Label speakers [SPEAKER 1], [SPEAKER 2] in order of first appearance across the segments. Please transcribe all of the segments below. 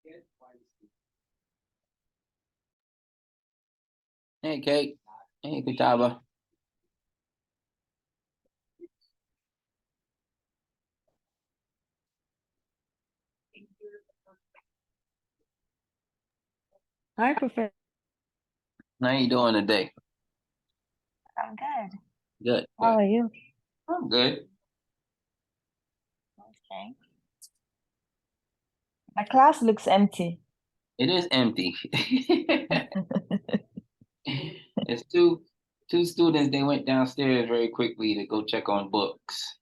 [SPEAKER 1] Hey, Kate. Hey, Kataba.
[SPEAKER 2] Hi, Professor.
[SPEAKER 1] How you doing today?
[SPEAKER 2] I'm good.
[SPEAKER 1] Good,
[SPEAKER 2] How
[SPEAKER 1] good.
[SPEAKER 2] are you?
[SPEAKER 1] I'm good.
[SPEAKER 2] Okay. My class looks empty.
[SPEAKER 1] It is empty. It's two students. They went downstairs very quickly to go check on books.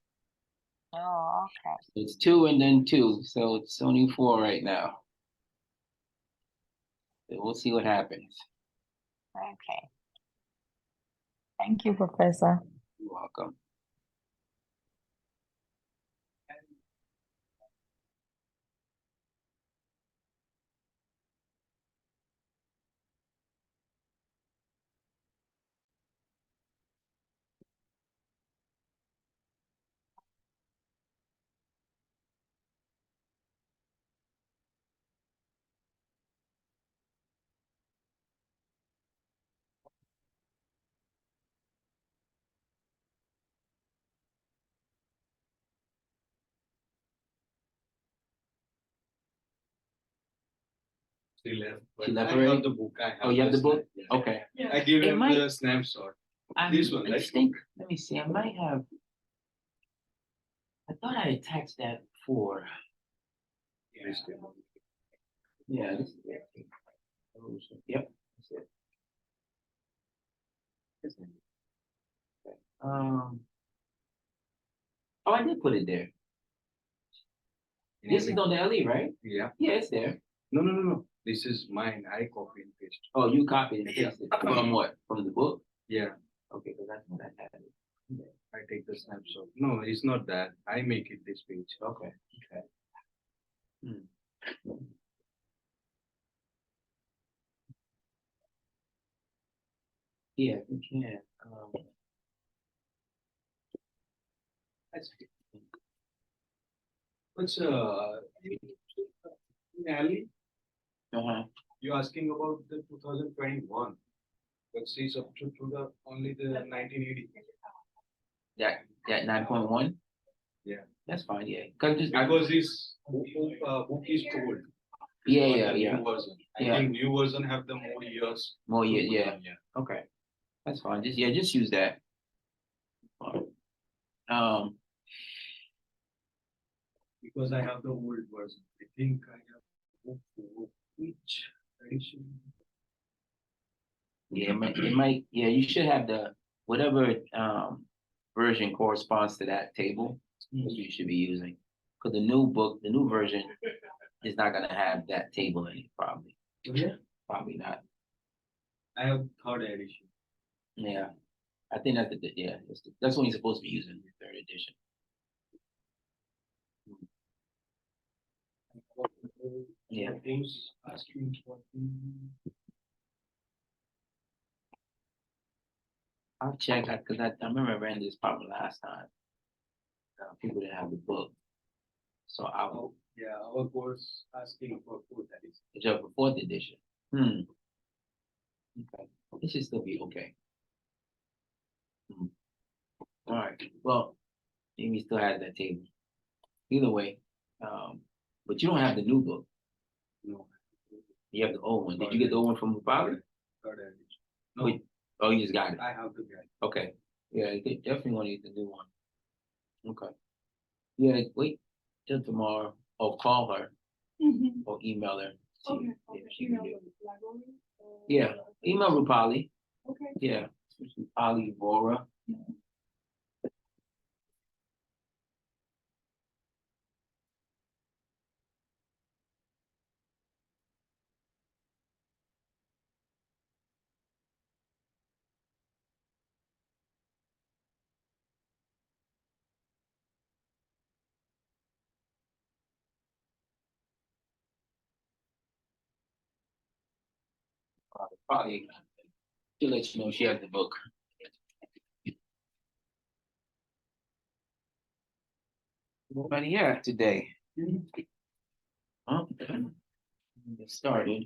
[SPEAKER 2] Oh, okay.
[SPEAKER 1] It's two and then two, so it's only four right now. So we'll see what happens.
[SPEAKER 2] Okay. Thank you, Professor.
[SPEAKER 1] You're welcome.
[SPEAKER 3] She left.
[SPEAKER 1] She left
[SPEAKER 3] I
[SPEAKER 1] already?
[SPEAKER 3] have the book. I have
[SPEAKER 1] Oh, you have the book?
[SPEAKER 3] snap-
[SPEAKER 1] Okay.
[SPEAKER 3] I give
[SPEAKER 1] It
[SPEAKER 3] him
[SPEAKER 1] might-
[SPEAKER 3] the snapshot.
[SPEAKER 1] I
[SPEAKER 3] This one, right?
[SPEAKER 1] think. Let me see. I might have. I thought I attached that before.
[SPEAKER 3] Yeah.
[SPEAKER 1] Yeah. This is it. Yep. That's it. That's it. Okay. Oh, I did put it there. This is on the LE, right?
[SPEAKER 3] Yeah.
[SPEAKER 1] Yeah, it's there.
[SPEAKER 3] No. This is mine. I copy and paste.
[SPEAKER 1] Oh, you copied and
[SPEAKER 3] Yeah.
[SPEAKER 1] pasted from what? From the book?
[SPEAKER 3] Yeah.
[SPEAKER 1] Okay, because that's what I had.
[SPEAKER 3] I take the snapshot. No, it's not that. I make it this page.
[SPEAKER 1] Okay. Okay. Hmm. Yeah, we can.
[SPEAKER 3] That's okay. What's Ali?
[SPEAKER 1] Uh-huh.
[SPEAKER 3] You asking about the 2021? But she's up to the only the 1980.
[SPEAKER 1] That 9.1?
[SPEAKER 3] Yeah.
[SPEAKER 1] That's fine, yeah. Cause just,
[SPEAKER 3] Because this book is old.
[SPEAKER 1] yeah,
[SPEAKER 3] Not
[SPEAKER 1] yeah,
[SPEAKER 3] the
[SPEAKER 1] yeah.
[SPEAKER 3] New version. I
[SPEAKER 1] Yeah.
[SPEAKER 3] think new version have the more years.
[SPEAKER 1] More years, yeah.
[SPEAKER 3] Yeah.
[SPEAKER 1] Okay. That's fine. Just use that. Fine.
[SPEAKER 3] Because I have the old version. I think I have book for which edition?
[SPEAKER 1] Yeah, yeah, you should have whatever version corresponds to that table, that's what you should be using. Because the new version is not gonna have that table in it, probably.
[SPEAKER 3] Yeah.
[SPEAKER 1] Probably not.
[SPEAKER 3] I have third edition.
[SPEAKER 1] Yeah. I think that's when you're supposed to be using the third edition. Yeah.
[SPEAKER 3] Who's asking for
[SPEAKER 1] I'll check because I remember I ran this problem last time. People didn't have the book. So I will.
[SPEAKER 3] yeah, our course asking for fourth edition.
[SPEAKER 1] It's up for fourth edition. Okay. It should still be okay. All right. Well, Amy still has that table. Either way, but you don't have the new book.
[SPEAKER 3] No.
[SPEAKER 1] You have the old one. Did you get the old one from Bobby?
[SPEAKER 3] Third edition. No.
[SPEAKER 1] Wait, oh, you just got it.
[SPEAKER 3] I have to get.
[SPEAKER 1] Okay. Yeah, you definitely want to use the new one. Okay. Yeah, wait till tomorrow or call her or email her. See if she can do it. Yeah, email Rupali.
[SPEAKER 4] Okay.
[SPEAKER 1] Yeah, Rupali Vora. Probably she'll let you know she has the book. Nobody here today. Huh? Get started.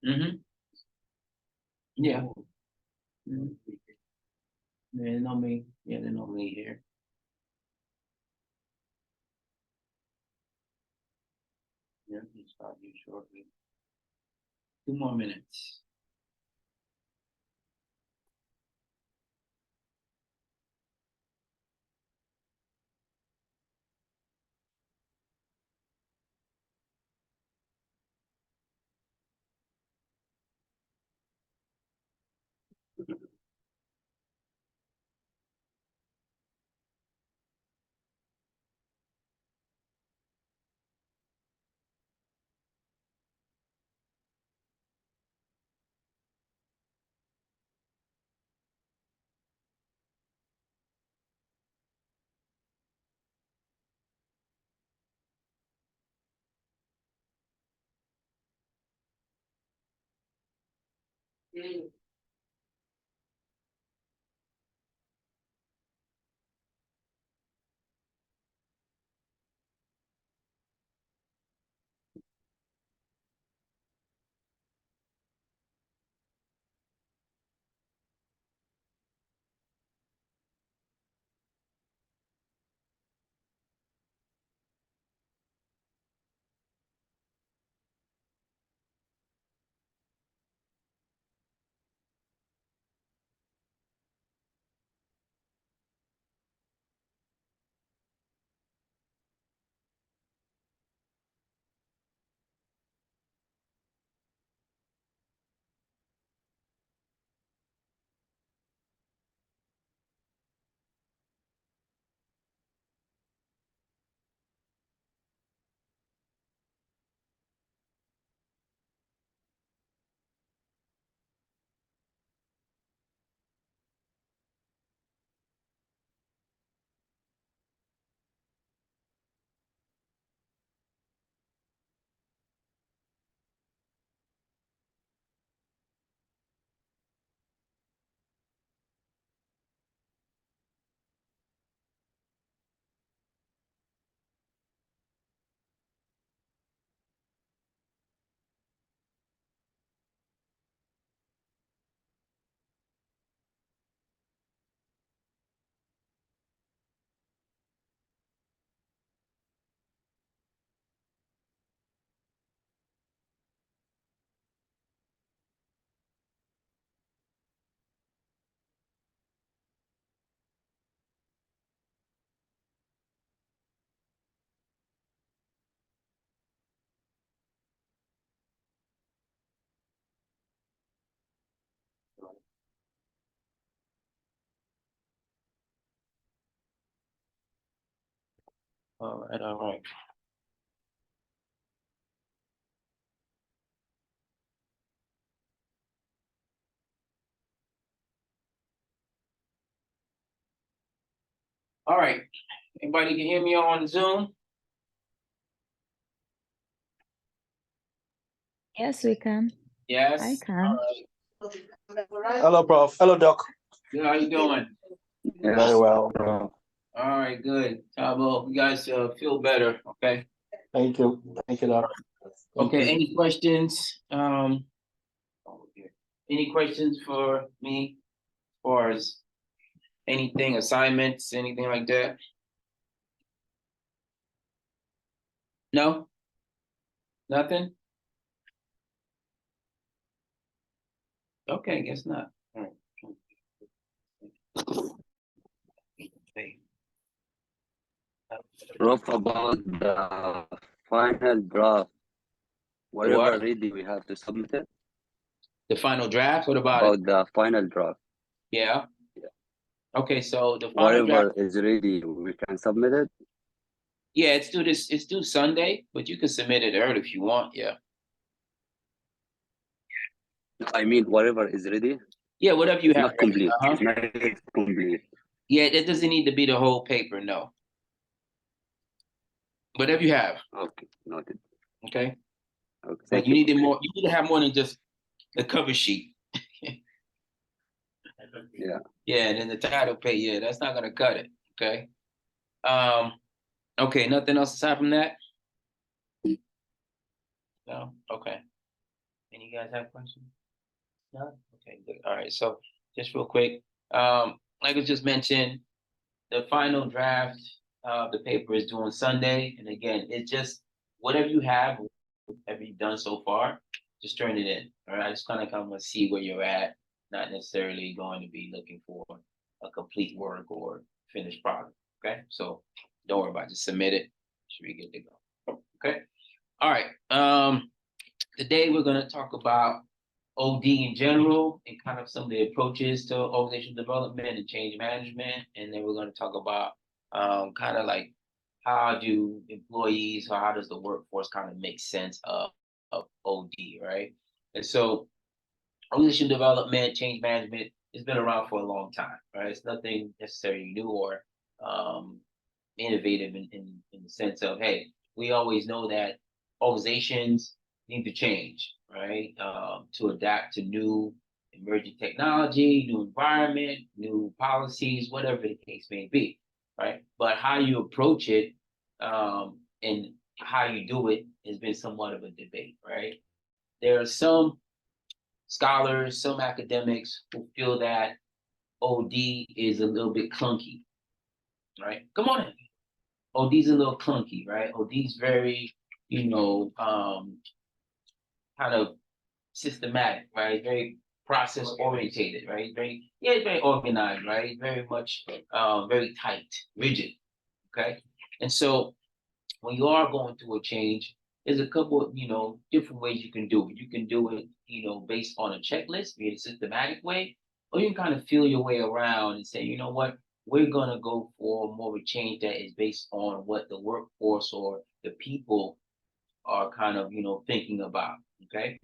[SPEAKER 1] Mm-hmm. Yeah. Mhm. They normally, yeah, they're normally here. Yeah, we start you shortly. 2 more minutes. All right, all right. All right. Anybody can hear me on Zoom?
[SPEAKER 2] Yes, we can.
[SPEAKER 1] Yes.
[SPEAKER 2] I can.
[SPEAKER 1] All
[SPEAKER 4] Hello, Prof. Hello, Doc.
[SPEAKER 1] right. How you doing?
[SPEAKER 4] Very well.
[SPEAKER 1] All right, good. Tabo, you guys feel better, okay?
[SPEAKER 4] Thank you. Thank you, Doc. Thank
[SPEAKER 1] Okay,
[SPEAKER 4] you.
[SPEAKER 1] any questions? Any questions for me as far as anything, assignments, anything like that? No? Nothing? Okay, guess not. All right. Okay.
[SPEAKER 5] Rough about the final draft. Whatever
[SPEAKER 1] What?
[SPEAKER 5] ready we have to submit it.
[SPEAKER 1] The final draft? What about it?
[SPEAKER 5] About the final draft.
[SPEAKER 1] Yeah.
[SPEAKER 5] Yeah.
[SPEAKER 1] Okay, so the final
[SPEAKER 5] Whatever
[SPEAKER 1] draft,
[SPEAKER 5] is ready, we can submit it.
[SPEAKER 1] yeah, it's due Sunday, but you can submit it early if you want, yeah.
[SPEAKER 5] I mean, whatever is ready.
[SPEAKER 1] Yeah, whatever you
[SPEAKER 5] It's
[SPEAKER 1] have
[SPEAKER 5] not
[SPEAKER 1] ready.
[SPEAKER 5] complete.
[SPEAKER 1] Uh-huh.
[SPEAKER 5] It's not yet complete.
[SPEAKER 1] Yeah, it doesn't need to be the whole paper, no. Whatever you have,
[SPEAKER 5] Okay, noted.
[SPEAKER 1] okay?
[SPEAKER 5] Okay,
[SPEAKER 1] But
[SPEAKER 5] thank
[SPEAKER 1] you
[SPEAKER 5] you.
[SPEAKER 1] need more, you need to have more than just the cover sheet.
[SPEAKER 5] Yeah.
[SPEAKER 1] Yeah, and then the title page, yeah, that's not gonna cut it, okay? Okay, nothing else aside from that? No, okay. Any guys have questions? No? Okay, good. All right, so just real quick, like I just mentioned, the final draft of the paper is due on Sunday. And again, it's just whatever you have you done so far, just turn it in. All right, I just kind of want to see where you're at, not necessarily going to be looking for a complete work or finished product. Okay, so don't worry about it. Just submit it. Should be good to go. Okay. All right. Today we're going to talk about OD in general and kind of some of the approaches to organizational development and change management. And then we're going to talk about kind of like how do employees or how does the workforce kind of make sense of OD, right? And so organizational development, change management has been around for a long time, right? It's nothing necessarily new or innovative in the sense of, hey, we always know that organizations need to change, right? To adapt to new emerging technology, new environment, new policies, whatever the case may be, right? But how you approach it and how you do it has been somewhat of a debate, right? There are some scholars, some academics who feel that OD is a little bit clunky, right? Come on in. OD's a little clunky, right? OD's very, kind of systematic, right? Very process orientated, right? Very organized, right? Very much, very tight, rigid, okay? And so when you are going through a change, there's a couple of, different ways you can do it. You can do it, based on a checklist, be it a systematic way, or you can kind of feel your way around and say, you know what, we're gonna go for more of a change that is based on what the workforce or the people are kind of, thinking about, okay?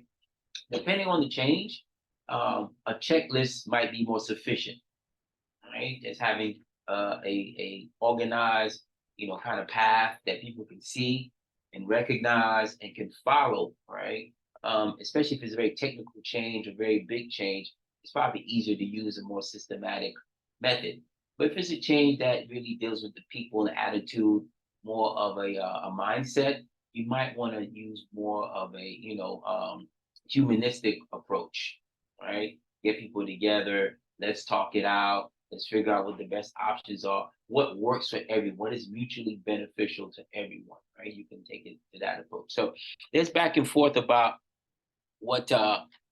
[SPEAKER 1] Depending on the change, a checklist might be more sufficient, right? Just having a organized, kind of path that people can see and recognize and can follow, right? Especially if it's a very technical change, a very big change, it's probably easier to use a more systematic method. But if it's a change that really deals with the people and attitude, more of a mindset, you might want to use more of a, humanistic approach, right? Get people together, let's talk it out, let's figure out what the best options are, what works for everyone, what is mutually beneficial to everyone, right? You can take it to that approach. So there's back and forth about what,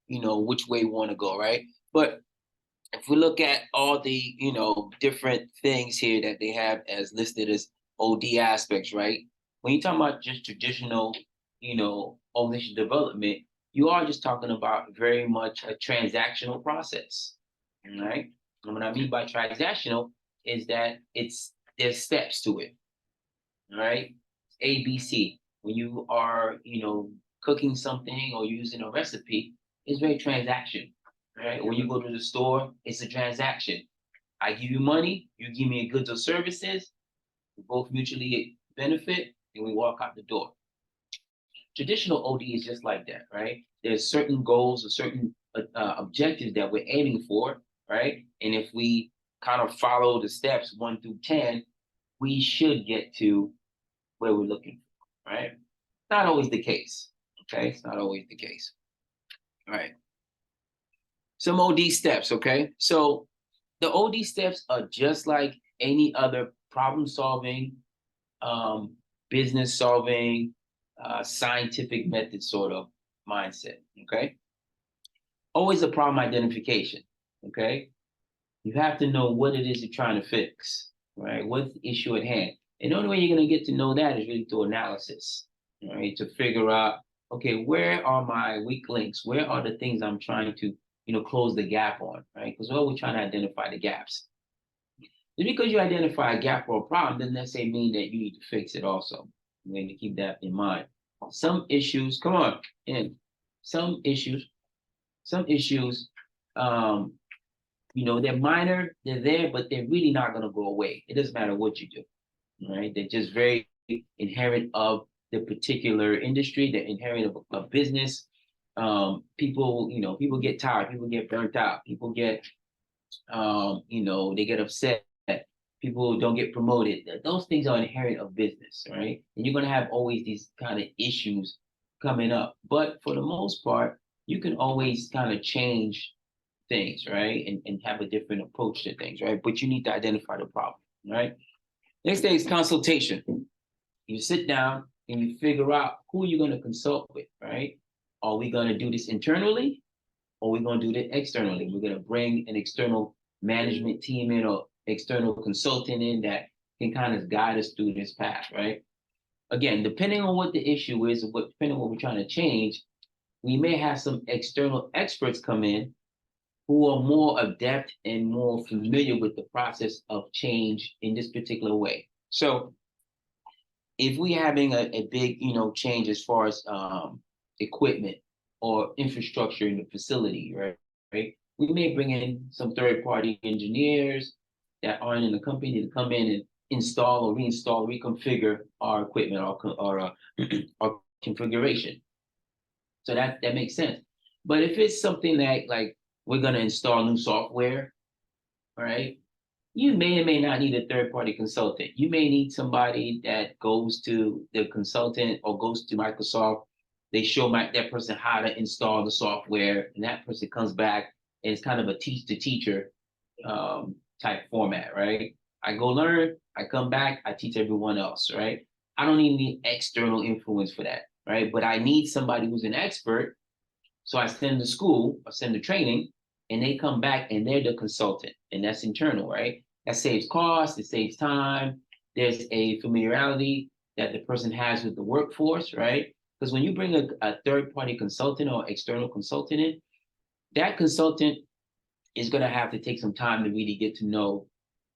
[SPEAKER 1] which way we want to go, right? But if we look at all the, different things here that they have as listed as OD aspects, right? When you're talking about just traditional, organizational development, you are just talking about very much a transactional process, right? And what I mean by transactional is that there's steps to it, right? A, B, C. When you are, cooking something or using a recipe, it's very transaction, right? When you go to the store, it's a transaction. I give you money, you give me goods or services, we both mutually benefit, and we walk out the door. Traditional OD is just like that, right? There's certain goals or certain objectives that we're aiming for, right? And if we kind of follow the steps 1 through 10, we should get to where we're looking for, right? Not always the case, okay? It's not always the case, all right? Some OD steps, okay? So the OD steps are just like any other problem solving, business solving, scientific method sort of mindset, okay? Always a problem identification, okay? You have to know what it is you're trying to fix, right? What's the issue at hand? And the only way you're going to get to know that is really through analysis, right? To figure out, okay, where are my weak links? Where are the things I'm trying to, close the gap on, right? Because we're always trying to identify the gaps. Just because you identify a gap or a problem doesn't necessarily mean that you need to fix it also. You need to keep that in mind. Some issues, come on, and some issues, they're minor, they're there, but they're really not going to go away. It doesn't matter what you do, right? They're just very inherent of the particular industry, they're inherent of business. People get tired, people get burnt out, people get, they get upset. People don't get promoted. Those things are inherent of business, right? And you're going to have always these kind of issues coming up. But for the most part, you can always kind of change things, right? And have a different approach to things, right? But you need to identify the problem, right? Next thing is consultation. You sit down and you figure out who you're going to consult with, right? Are we going to do this internally? Or are we going to do it externally? We're going to bring an external management team in or external consultant in that can kind of guide us through this path, right? Again, depending on what the issue is, depending on what we're trying to change, we may have some external experts come in who are more adept and more familiar with the process of change in this particular way. So if we're having a big, change as far as equipment or infrastructure in the facility, right? We may bring in some third-party engineers that aren't in the company to come in and install or reinstall, reconfigure our equipment or our configuration. So that makes sense. But if it's something that like we're going to install new software, all right? You may or may not need a third-party consultant. You may need somebody that goes to the consultant or goes to Microsoft. They show that person how to install the software, and that person comes back, and it's kind of a teach-the-teacher type format, right? I go learn, I come back, I teach everyone else, right? I don't even need external influence for that, right? But I need somebody who's an expert. So I send to school, I send to training, and they come back and they're the consultant, and that's internal, right? That saves costs, it saves time. There's a familiarity that the person has with the workforce, right? Because when you bring a third-party consultant or external consultant in, that consultant is going to have to take some time to really get to know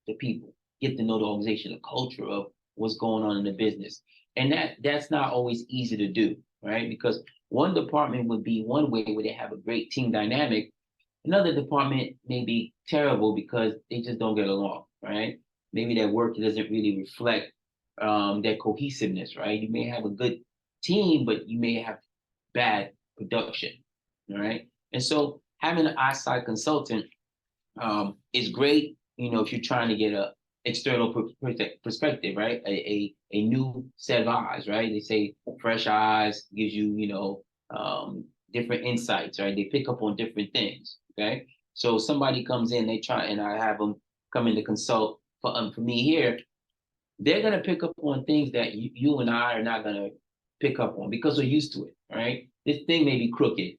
[SPEAKER 1] the people, get to know the organization, the culture of what's going on in the business. And that's not always easy to do, right? Because one department would be one way where they have a great team dynamic. Another department may be terrible because they just don't get along, right? Maybe their work doesn't really reflect their cohesiveness, right? You may have a good team, but you may have bad production, all right? And so having an outside consultant is great, if you're trying to get a external perspective, right? A new set of eyes, right? They say fresh eyes gives you, different insights, right? They pick up on different things, okay? So somebody comes in, they try, and I have them come in to consult for me here. They're gonna pick up on things that you and I are not gonna pick up on because we're used to it, right? This thing may be crooked.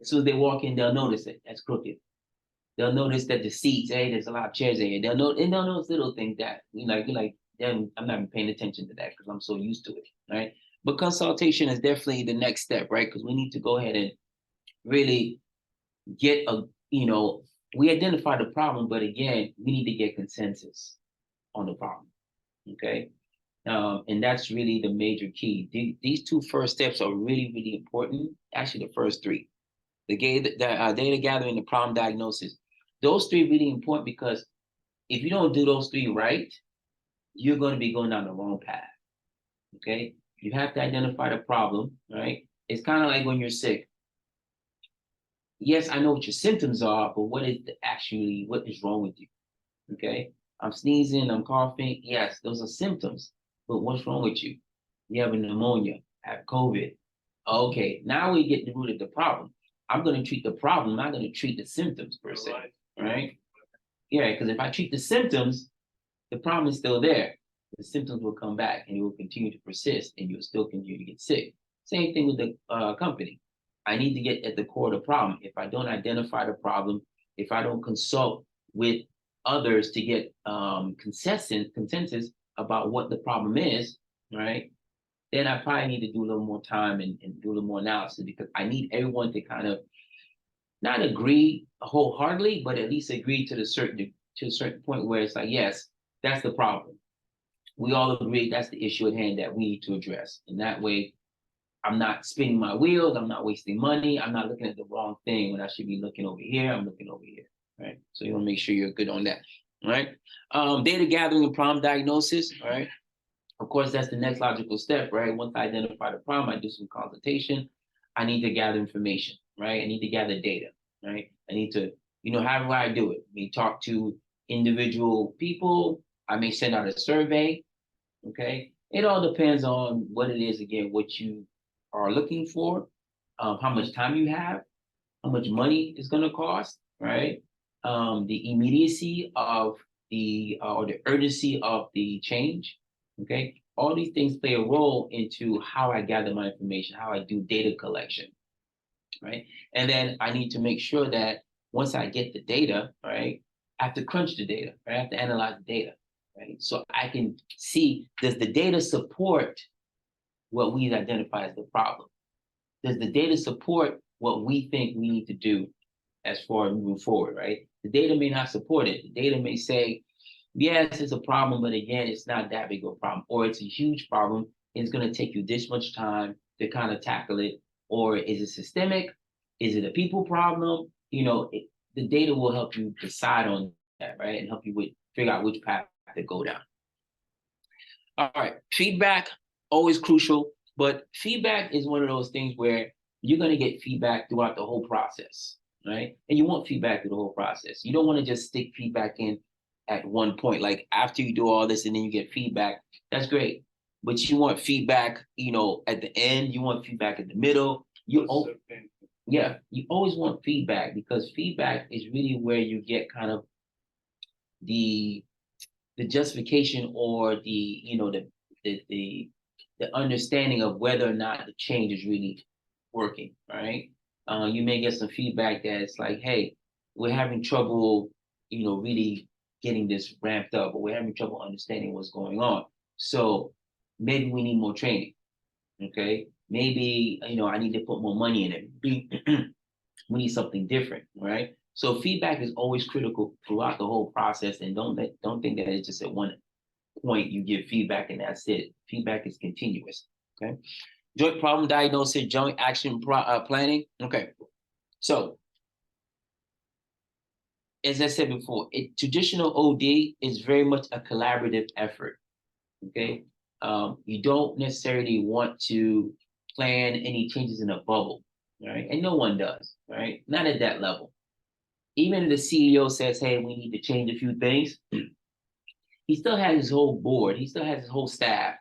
[SPEAKER 1] As soon as they walk in, they'll notice it. That's crooked. They'll notice that the seats, hey, there's a lot of chairs there. They'll notice little things that you're like, damn, I'm not even paying attention to that because I'm so used to it, right? But consultation is definitely the next step, right? Because we need to go ahead and really get we identify the problem, but again, we need to get consensus on the problem, okay? And that's really the major key. These two first steps are really, really important. Actually, the first three, the data gathering, the problem diagnosis. Those three are really important because if you don't do those three right, you're going to be going down the wrong path. Okay? You have to identify the problem, right? It's kind of like when you're sick. Yes, I know what your symptoms are, but what is wrong with you? Okay? I'm sneezing, I'm coughing. Yes, those are symptoms, but what's wrong with you? You have a pneumonia, have COVID. Okay, now we get the root of the problem. I'm going to treat the problem, I'm not going to treat the symptoms per se, right? Yeah, because if I treat the symptoms, the problem is still there. The symptoms will come back and it will continue to persist and you'll still continue to get sick. Same thing with the company. I need to get at the core of the problem. If I don't identify the problem, if I don't consult with others to get consensus about what the problem is, right? Then I probably need to do a little more time and do a little more analysis because I need everyone to kind of not agree wholeheartedly, but at least agree to a certain point where it's like, yes, that's the problem. We all agree that's the issue at hand that we need to address. And that way, I'm not spinning my wheels, I'm not wasting money, I'm not looking at the wrong thing when I should be looking over here, I'm looking over here, right? So you want to make sure you're good on that, right? Data gathering and problem diagnosis, right? Of course, that's the next logical step, right? Once I identify the problem, I do some consultation. I need to gather information, right? I need to gather data, right? I need to, how do I do it? I may talk to individual people. I may send out a survey, okay? It all depends on what it is, again, what you are looking for, how much time you have, how much money it's going to cost, right? The immediacy of or the urgency of the change, okay? All these things play a role into how I gather my information, how I do data collection, right? And then I need to make sure that once I get the data, right, I have to crunch the data, right? I have to analyze the data, right? So I can see, does the data support what we identify as the problem? Does the data support what we think we need to do as far as moving forward, right? The data may not support it. The data may say, yes, it's a problem, but again, it's not that big of a problem, or it's a huge problem. It's going to take you this much time to kind of tackle it, or is it systemic? Is it a people problem? The data will help you decide on that, right? And help you figure out which path to go down. All right, feedback, always crucial, but feedback is one of those things where you're going to get feedback throughout the whole process, right? And you want feedback through the whole process. You don't want to just stick feedback in at one point. Like after you do all this and then you get feedback, that's great. But you want feedback, at the end, you want feedback in the middle. You always want feedback because feedback is really where you get kind of the justification or the understanding of whether or not the change is really working, right? You may get some feedback that's like, hey, we're having trouble, really getting this ramped up, or we're having trouble understanding what's going on. So maybe we need more training. Okay. Maybe, I need to put more money in it. We need something different, right? So feedback is always critical throughout the whole process, and don't think that it's just at one point you give feedback and that's it. Feedback is continuous. Okay. Joint problem diagnosis, joint action planning. Okay. So as I said before, traditional OD is very much a collaborative effort. Okay. You don't necessarily want to plan any changes in a bubble, right? And no one does, right? Not at that level. Even if the CEO says, hey, we need to change a few things, he still has his whole board, he still has his whole staff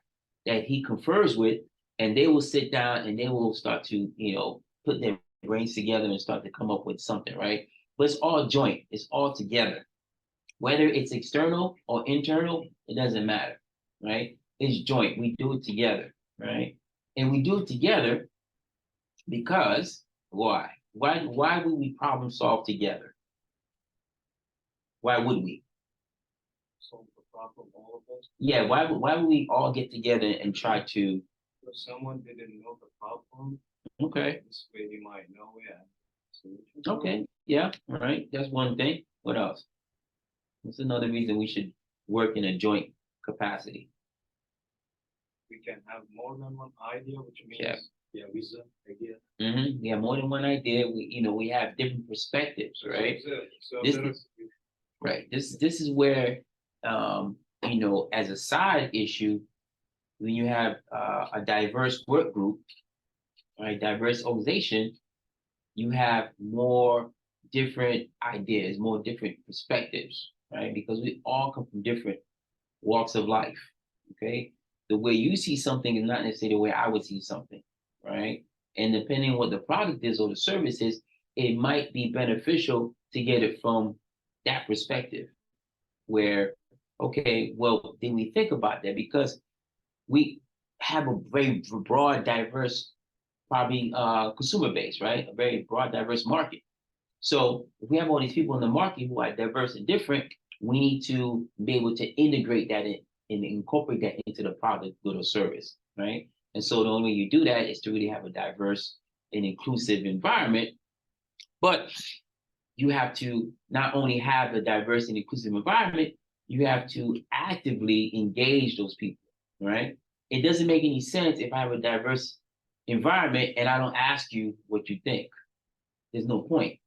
[SPEAKER 1] that he confers with, and they will sit down and they will start to, put their brains together and start to come up with something, right? But it's all joint, it's all together. Whether it's external or internal, it doesn't matter, right? It's joint. We do it together, right? And we do it together because why? Why would we problem solve together? Why would we?
[SPEAKER 3] Solve the problem, all of us.
[SPEAKER 1] Yeah, why would we all get together and try to?
[SPEAKER 3] If someone didn't know the problem,
[SPEAKER 1] Okay.
[SPEAKER 3] this way he might know it. Solution.
[SPEAKER 1] Okay. Yeah. All right. That's one thing. What else? What's another reason we should work in a joint capacity?
[SPEAKER 3] We can have more than one idea, which means vision, idea.
[SPEAKER 1] Yeah, more than one idea. We have different perspectives, right?
[SPEAKER 3] So
[SPEAKER 1] This
[SPEAKER 3] there's
[SPEAKER 1] Right. This is where, as a side issue, when you have a diverse work group, right, diverse organization, you have more different ideas, more different perspectives, right? Because we all come from different walks of life. Okay. The way you see something is not necessarily the way I would see something, right? And depending on what the product is or the service is, it might be beneficial to get it from that perspective where, okay, well, did we think about that? Because we have a very broad, diverse, probably consumer base, right? A very broad, diverse market. So if we have all these people in the market who are diverse and different, we need to be able to integrate that in and incorporate that into the product, good or service, right? And so the only way you do that is to really have a diverse and inclusive environment. But you have to not only have a diverse and inclusive environment, you have to actively engage those people, right? It doesn't make any sense if I have a diverse environment and I don't ask you what you think. There's no point,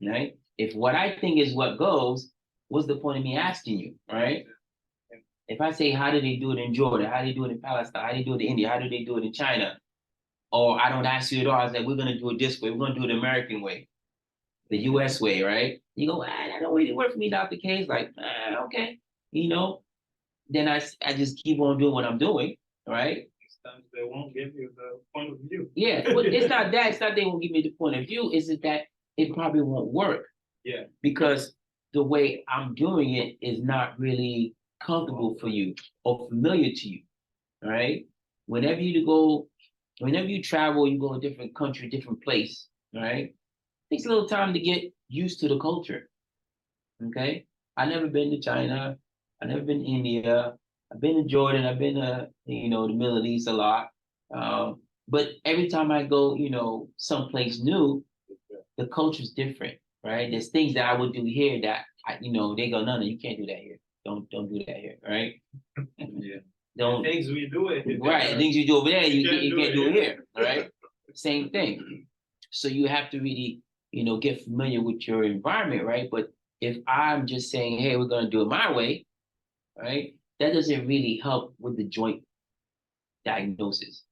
[SPEAKER 1] right? If what I think is what goes, what's the point of me asking you, right? If I say, how do they do it in Jordan? How do they do it in Palestine? How do they do it in India? How do they do it in China? Or I don't ask you at all. I say, we're going to do it this way. We're going to do it the American way, the US way, right? You go, that don't really work for me, Dr. K. It's like, okay. Then I just keep on doing what I'm doing, right?
[SPEAKER 3] sometimes they won't give you the point of view.
[SPEAKER 1] Yeah, but it's not that. It's not they won't give me the point of view. It's that it probably won't work.
[SPEAKER 3] Yeah.
[SPEAKER 1] Because the way I'm doing it is not really comfortable for you or familiar to you. All right. Whenever you travel, you go to a different country, different place. All right. It takes a little time to get used to the culture. Okay. I've never been to China. I've never been to India. I've been to Jordan. I've been to, the Middle East a lot. But every time I go, someplace new, the culture's different, right? There's things that I would do here that they go, no, you can't do that here. Don't do that here, right?
[SPEAKER 3] Yeah.
[SPEAKER 1] Don't
[SPEAKER 3] Things we do it.
[SPEAKER 1] right. Things you do over there, you can't do it
[SPEAKER 3] here.
[SPEAKER 1] here, right? Same thing. So you have to really, get familiar with your environment, right? But if I'm just saying, hey, we're gonna do it my way, right? That doesn't really help with the joint diagnosis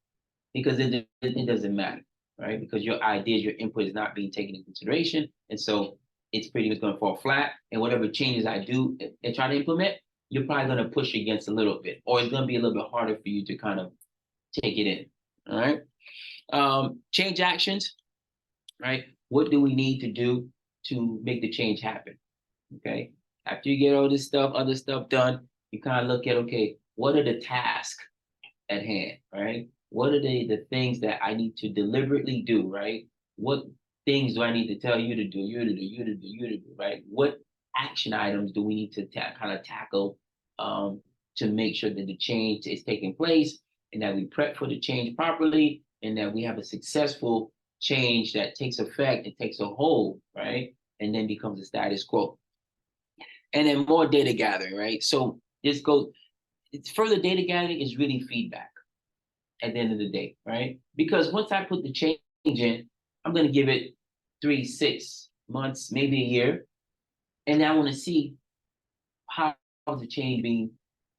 [SPEAKER 1] because it doesn't matter, right? Because your ideas, your input is not being taken into consideration. And so it's pretty much going to fall flat. And whatever changes I do and try to implement, you're probably going to push against a little bit, or it's going to be a little bit harder for you to kind of take it in. All right. Change actions, right? What do we need to do to make the change happen? Okay. After you get all this stuff, other stuff done, you kind of look at, okay, what are the tasks at hand, right? What are the things that I need to deliberately do, right? What things do I need to tell you to do, right? What action items do we need to kind of tackle to make sure that the change is taking place and that we prep for the change properly and that we have a successful change that takes effect and takes a hold, right? And then becomes a status quo. And then more data gathering, right? So this goes, it's further data gathering is really feedback at the end of the day, right? Because once I put the change in, I'm going to give it 3, 6 months, maybe a year. And I want to see how the change being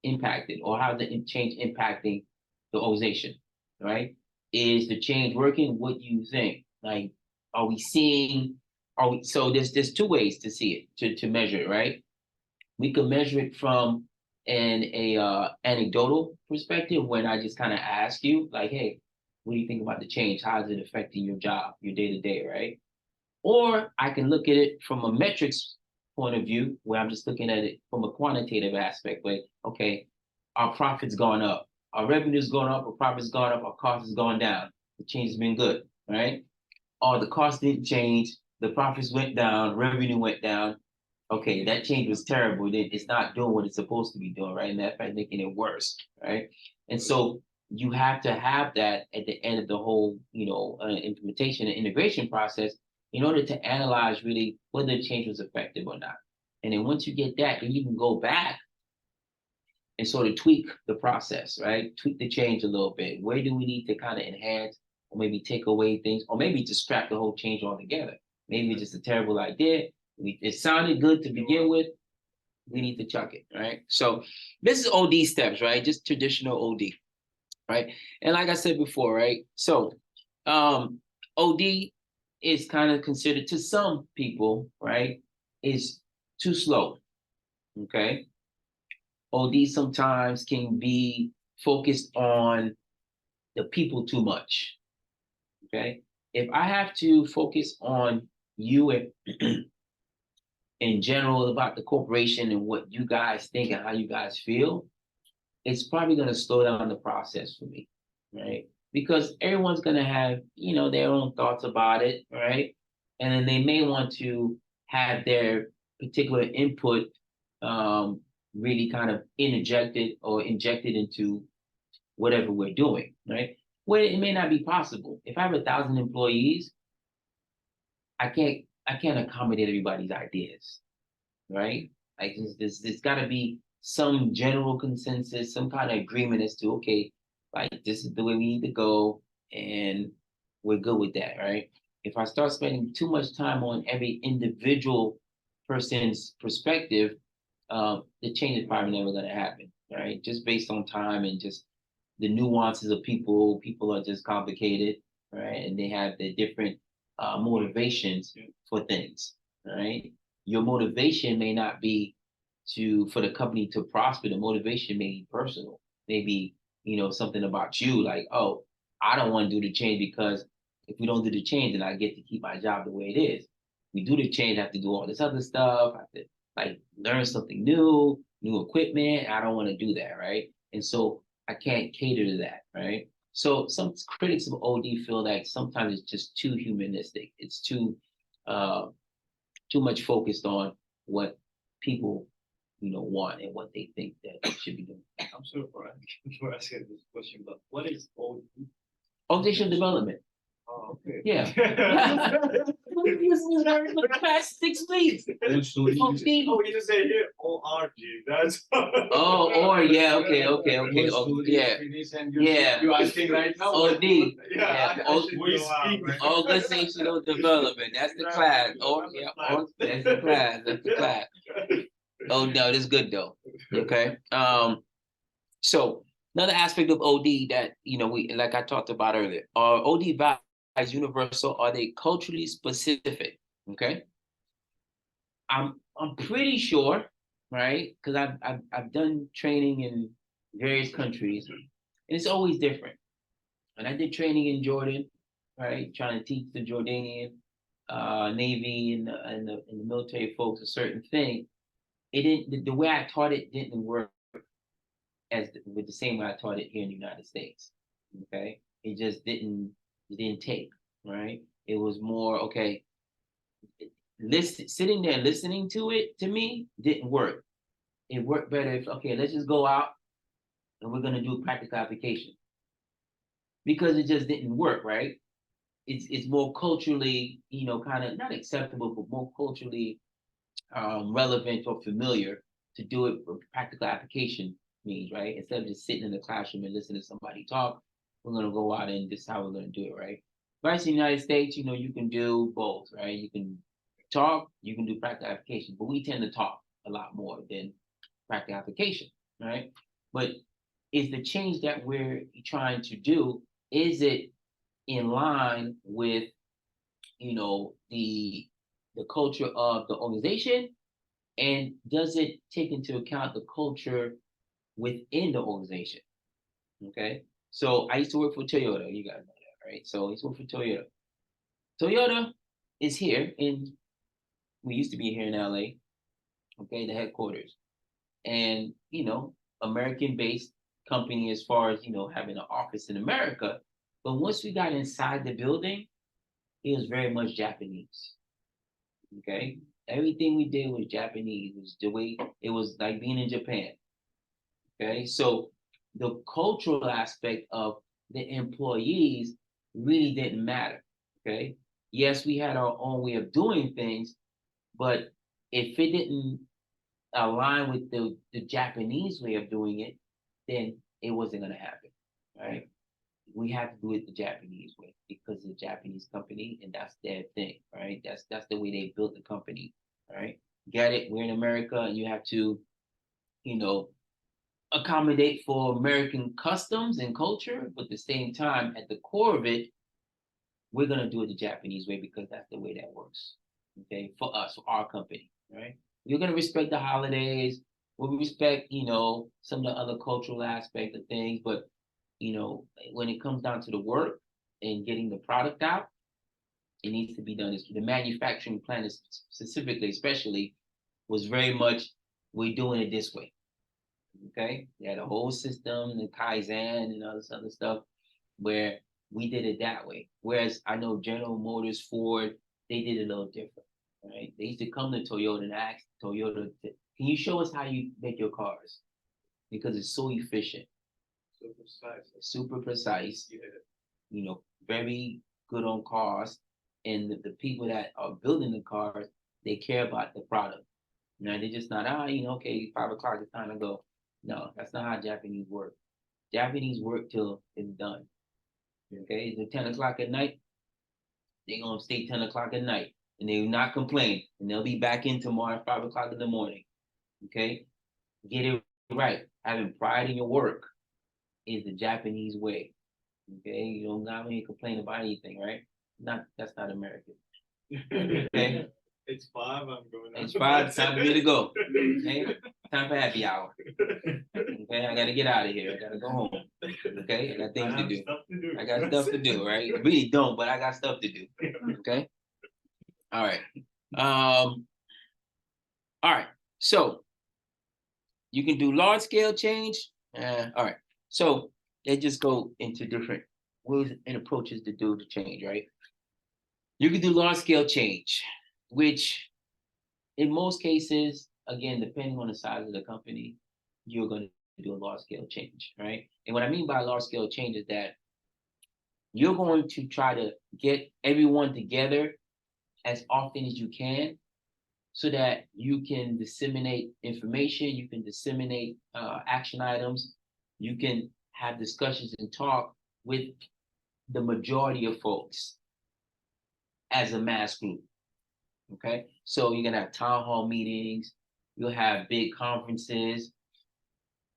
[SPEAKER 1] impacted or how the change impacting the organization, right? Is the change working? What do you think? Like, are we seeing, so there's 2 ways to see it, to measure it, right? We could measure it from an anecdotal perspective when I just kind of ask you, like, hey, what do you think about the change? How is it affecting your job, your day-to-day, right? Or I can look at it from a metrics point of view, where I'm just looking at it from a quantitative aspect, where, okay, our profits gone up, our revenue's gone up, our profits gone up, our cost has gone down. The change has been good, right? Or the cost didn't change, the profits went down, revenue went down. Okay, that change was terrible. It's not doing what it's supposed to be doing, right? And that's making it worse, right? And so you have to have that at the end of the whole, implementation and integration process in order to analyze really whether the change was effective or not. And then once you get that, then you can go back and sort of tweak the process, right? Tweak the change a little bit. Where do we need to kind of enhance or maybe take away things, or maybe just scrap the whole change altogether? Maybe it's just a terrible idea. It sounded good to begin with. We need to chuck it, right? So this is OD steps, right? Just traditional OD, right? And like I said before, right? So OD is kind of considered to some people, right, is too slow, okay? OD sometimes can be focused on the people too much, okay? If I have to focus on you and in general about the corporation and what you guys think and how you guys feel, it's probably going to slow down the process for me, right? Because everyone's going to have, their own thoughts about it, right? And then they may want to have their particular input really kind of interjected or injected into whatever we're doing, right? Well, it may not be possible. If I have 1,000 employees, I can't accommodate everybody's ideas, right? Like there's got to be some general consensus, some kind of agreement as to, okay, like this is the way we need to go, and we're good with that, right? If I start spending too much time on every individual person's perspective, the change is probably never going to happen, right? Just based on time and just the nuances of people. People are just complicated, right? And they have their different motivations for things, right? Your motivation may not be for the company to prosper. The motivation may be personal. Maybe, something about you, like, oh, I don't want to do the change because if we don't do the change, then I get to keep my job the way it is. We do the change, I have to do all this other stuff. I have to like learn something new equipment. I don't want to do that, right? And so I can't cater to that, right? So some critics of OD feel like sometimes it's just too humanistic. It's too much focused on what people, want and what they think that they should be doing.
[SPEAKER 3] I'm sorry for asking this question, but what is OD?
[SPEAKER 1] Organizational development.
[SPEAKER 3] Oh, okay.
[SPEAKER 1] Yeah. For the past 6 weeks.
[SPEAKER 3] Oh, you just say here ORG. That's.
[SPEAKER 1] Yeah. Okay. Yeah. Yeah.
[SPEAKER 3] You asking right now?
[SPEAKER 1] OD.
[SPEAKER 3] Yeah.
[SPEAKER 1] Organizational development. That's the class. That's the class. That's the class. Oh no, that's good though. Okay. So another aspect of OD that we, like I talked about earlier, OD universal? Are they culturally specific? Okay. I'm pretty sure, right? Because I've done training in various countries, and it's always different. And I did training in Jordan, right? Trying to teach the Jordanian Navy and the military folks a certain thing. It didn't the way I taught it didn't work with the same way I taught it here in the United States. Okay, it didn't take, right. It was more okay. Sitting there listening to it to me didn't work. It worked better if okay, let's just go out and we're gonna do practical application because it just didn't work, right. It's more culturally, kind of not acceptable, but more culturally relevant or familiar to do it for practical application means, right? Instead of just sitting in the classroom and listening to somebody talk, we're gonna go out and this is how we're gonna do it, right? Versus the United States, you can do both, right? You can talk, you can do practical application, but we tend to talk a lot more than practical application, right? But is the change that we're trying to do, is it in line with the culture of the organization, and does it take into account the culture within the organization? Okay, so I used to work for Toyota. You guys know that, right? So I used to work for Toyota. Toyota is here we used to be here in LA. Okay, the headquarters, and American-based company as far as having an office in America. But once we got inside the building, it was very much Japanese. Okay, everything we did was Japanese. It was the way it was like being in Japan. Okay, so the cultural aspect of the employees really didn't matter. Okay, yes, we had our own way of doing things, but if it didn't align with the Japanese way of doing it, then it wasn't going to happen. Right, we have to do it the Japanese way because it's a Japanese company and that's their thing, right? That's the way they built the company, right? Get it? We're in America and you have to, you know, accommodate for American customs and culture, but at the same time, at the core of it, we're gonna do it the Japanese way because that's the way that works. Okay, for us, for our company, right? You're gonna respect the holidays. We'll respect, some of the other cultural aspect of things, but when it comes down to the work and getting the product out, it needs to be done. The manufacturing plant is specifically, especially, was very much we're doing it this way. Okay, they had a whole system, the Kaizen and all this other stuff, where we did it that way. Whereas I know General Motors, Ford, they did it a little different. Right? They used to come to Toyota and ask Toyota, "Can you show us how you make your cars?" Because it's so efficient. Super precise, very good on cost. And the people that are building the cars, they care about the product. They're just not, okay, 5 o'clock, it's time to go. No, that's not how Japanese work. Japanese work till it's done. Okay, it's 10 o'clock at night, they're going to stay 10 o'clock at night and they will not complain. And they'll be back in tomorrow at 5 o'clock in the morning. Okay, get it right. Having pride in your work is the Japanese way. Okay, you don't got me complain about anything, right? That's not American. Okay,
[SPEAKER 3] It's 5. I'm going.
[SPEAKER 1] it's 5. Time for me to go. Okay, time for happy hour. Okay, I gotta get out of here. I gotta go home. Okay, I got things to do. I got stuff to do, right? I really don't, but I got stuff to do. Okay. All right. All right. So you can do large scale change. All right. So they just go into different ways and approaches to do the change, right? You can do large scale change, which in most cases, again, depending on the size of the company, you're going to do a large scale change, right? And what I mean by large scale change is that you're going to try to get everyone together as often as you can so that you can disseminate information, you can disseminate action items, you can have discussions and talk with the majority of folks as a mass group. Okay, so you're gonna have town hall meetings, you'll have big conferences,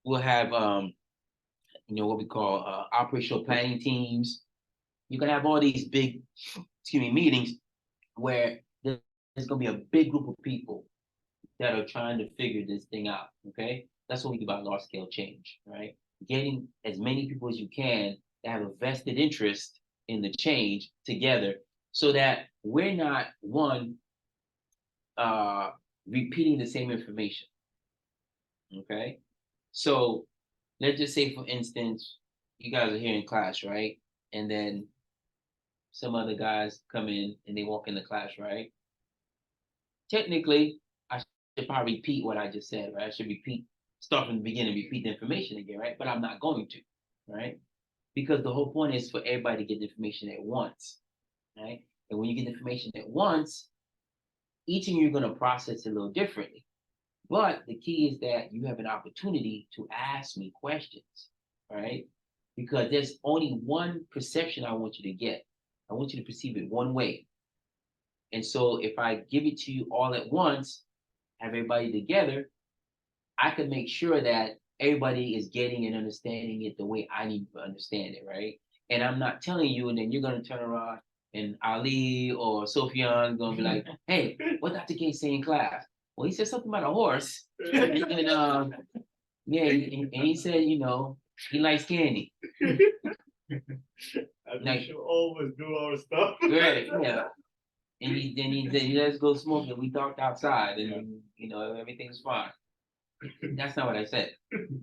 [SPEAKER 1] we'll have what we call operational planning teams, you're gonna have all these big, meetings where there's gonna be a big group of people that are trying to figure this thing out. Okay, that's what we do about large scale change, right? Getting as many people as you can that have a vested interest in the change together, so that we're not repeating the same information. Okay, so let's just say, for instance, you guys are here in class, right? And then some other guys come in and they walk in the class, right? Technically, I should probably repeat what I just said, right? I should start from the beginning, repeat the information again, right? But I'm not going to, right? Because the whole point is for everybody to get the information at once, right? And when you get the information at once, each of you are going to process it a little differently. But the key is that you have an opportunity to ask me questions, right? Because there's only one perception I want you to get. I want you to perceive it one way. And so if I give it to you all at once, have everybody together, I can make sure that everybody is getting and understanding it the way I need to understand it, right? And I'm not telling you, and then you're going to turn around and Ali or Sophian going to be like, hey, what Dr. K say in class? Well, he said something about a horse. And yeah, and he said, he likes candy.
[SPEAKER 3] And
[SPEAKER 1] Like-
[SPEAKER 3] we should always do our stuff.
[SPEAKER 1] Right, yeah. And then he said, let's go smoke, and we talked outside, and everything's fine. That's not what I said,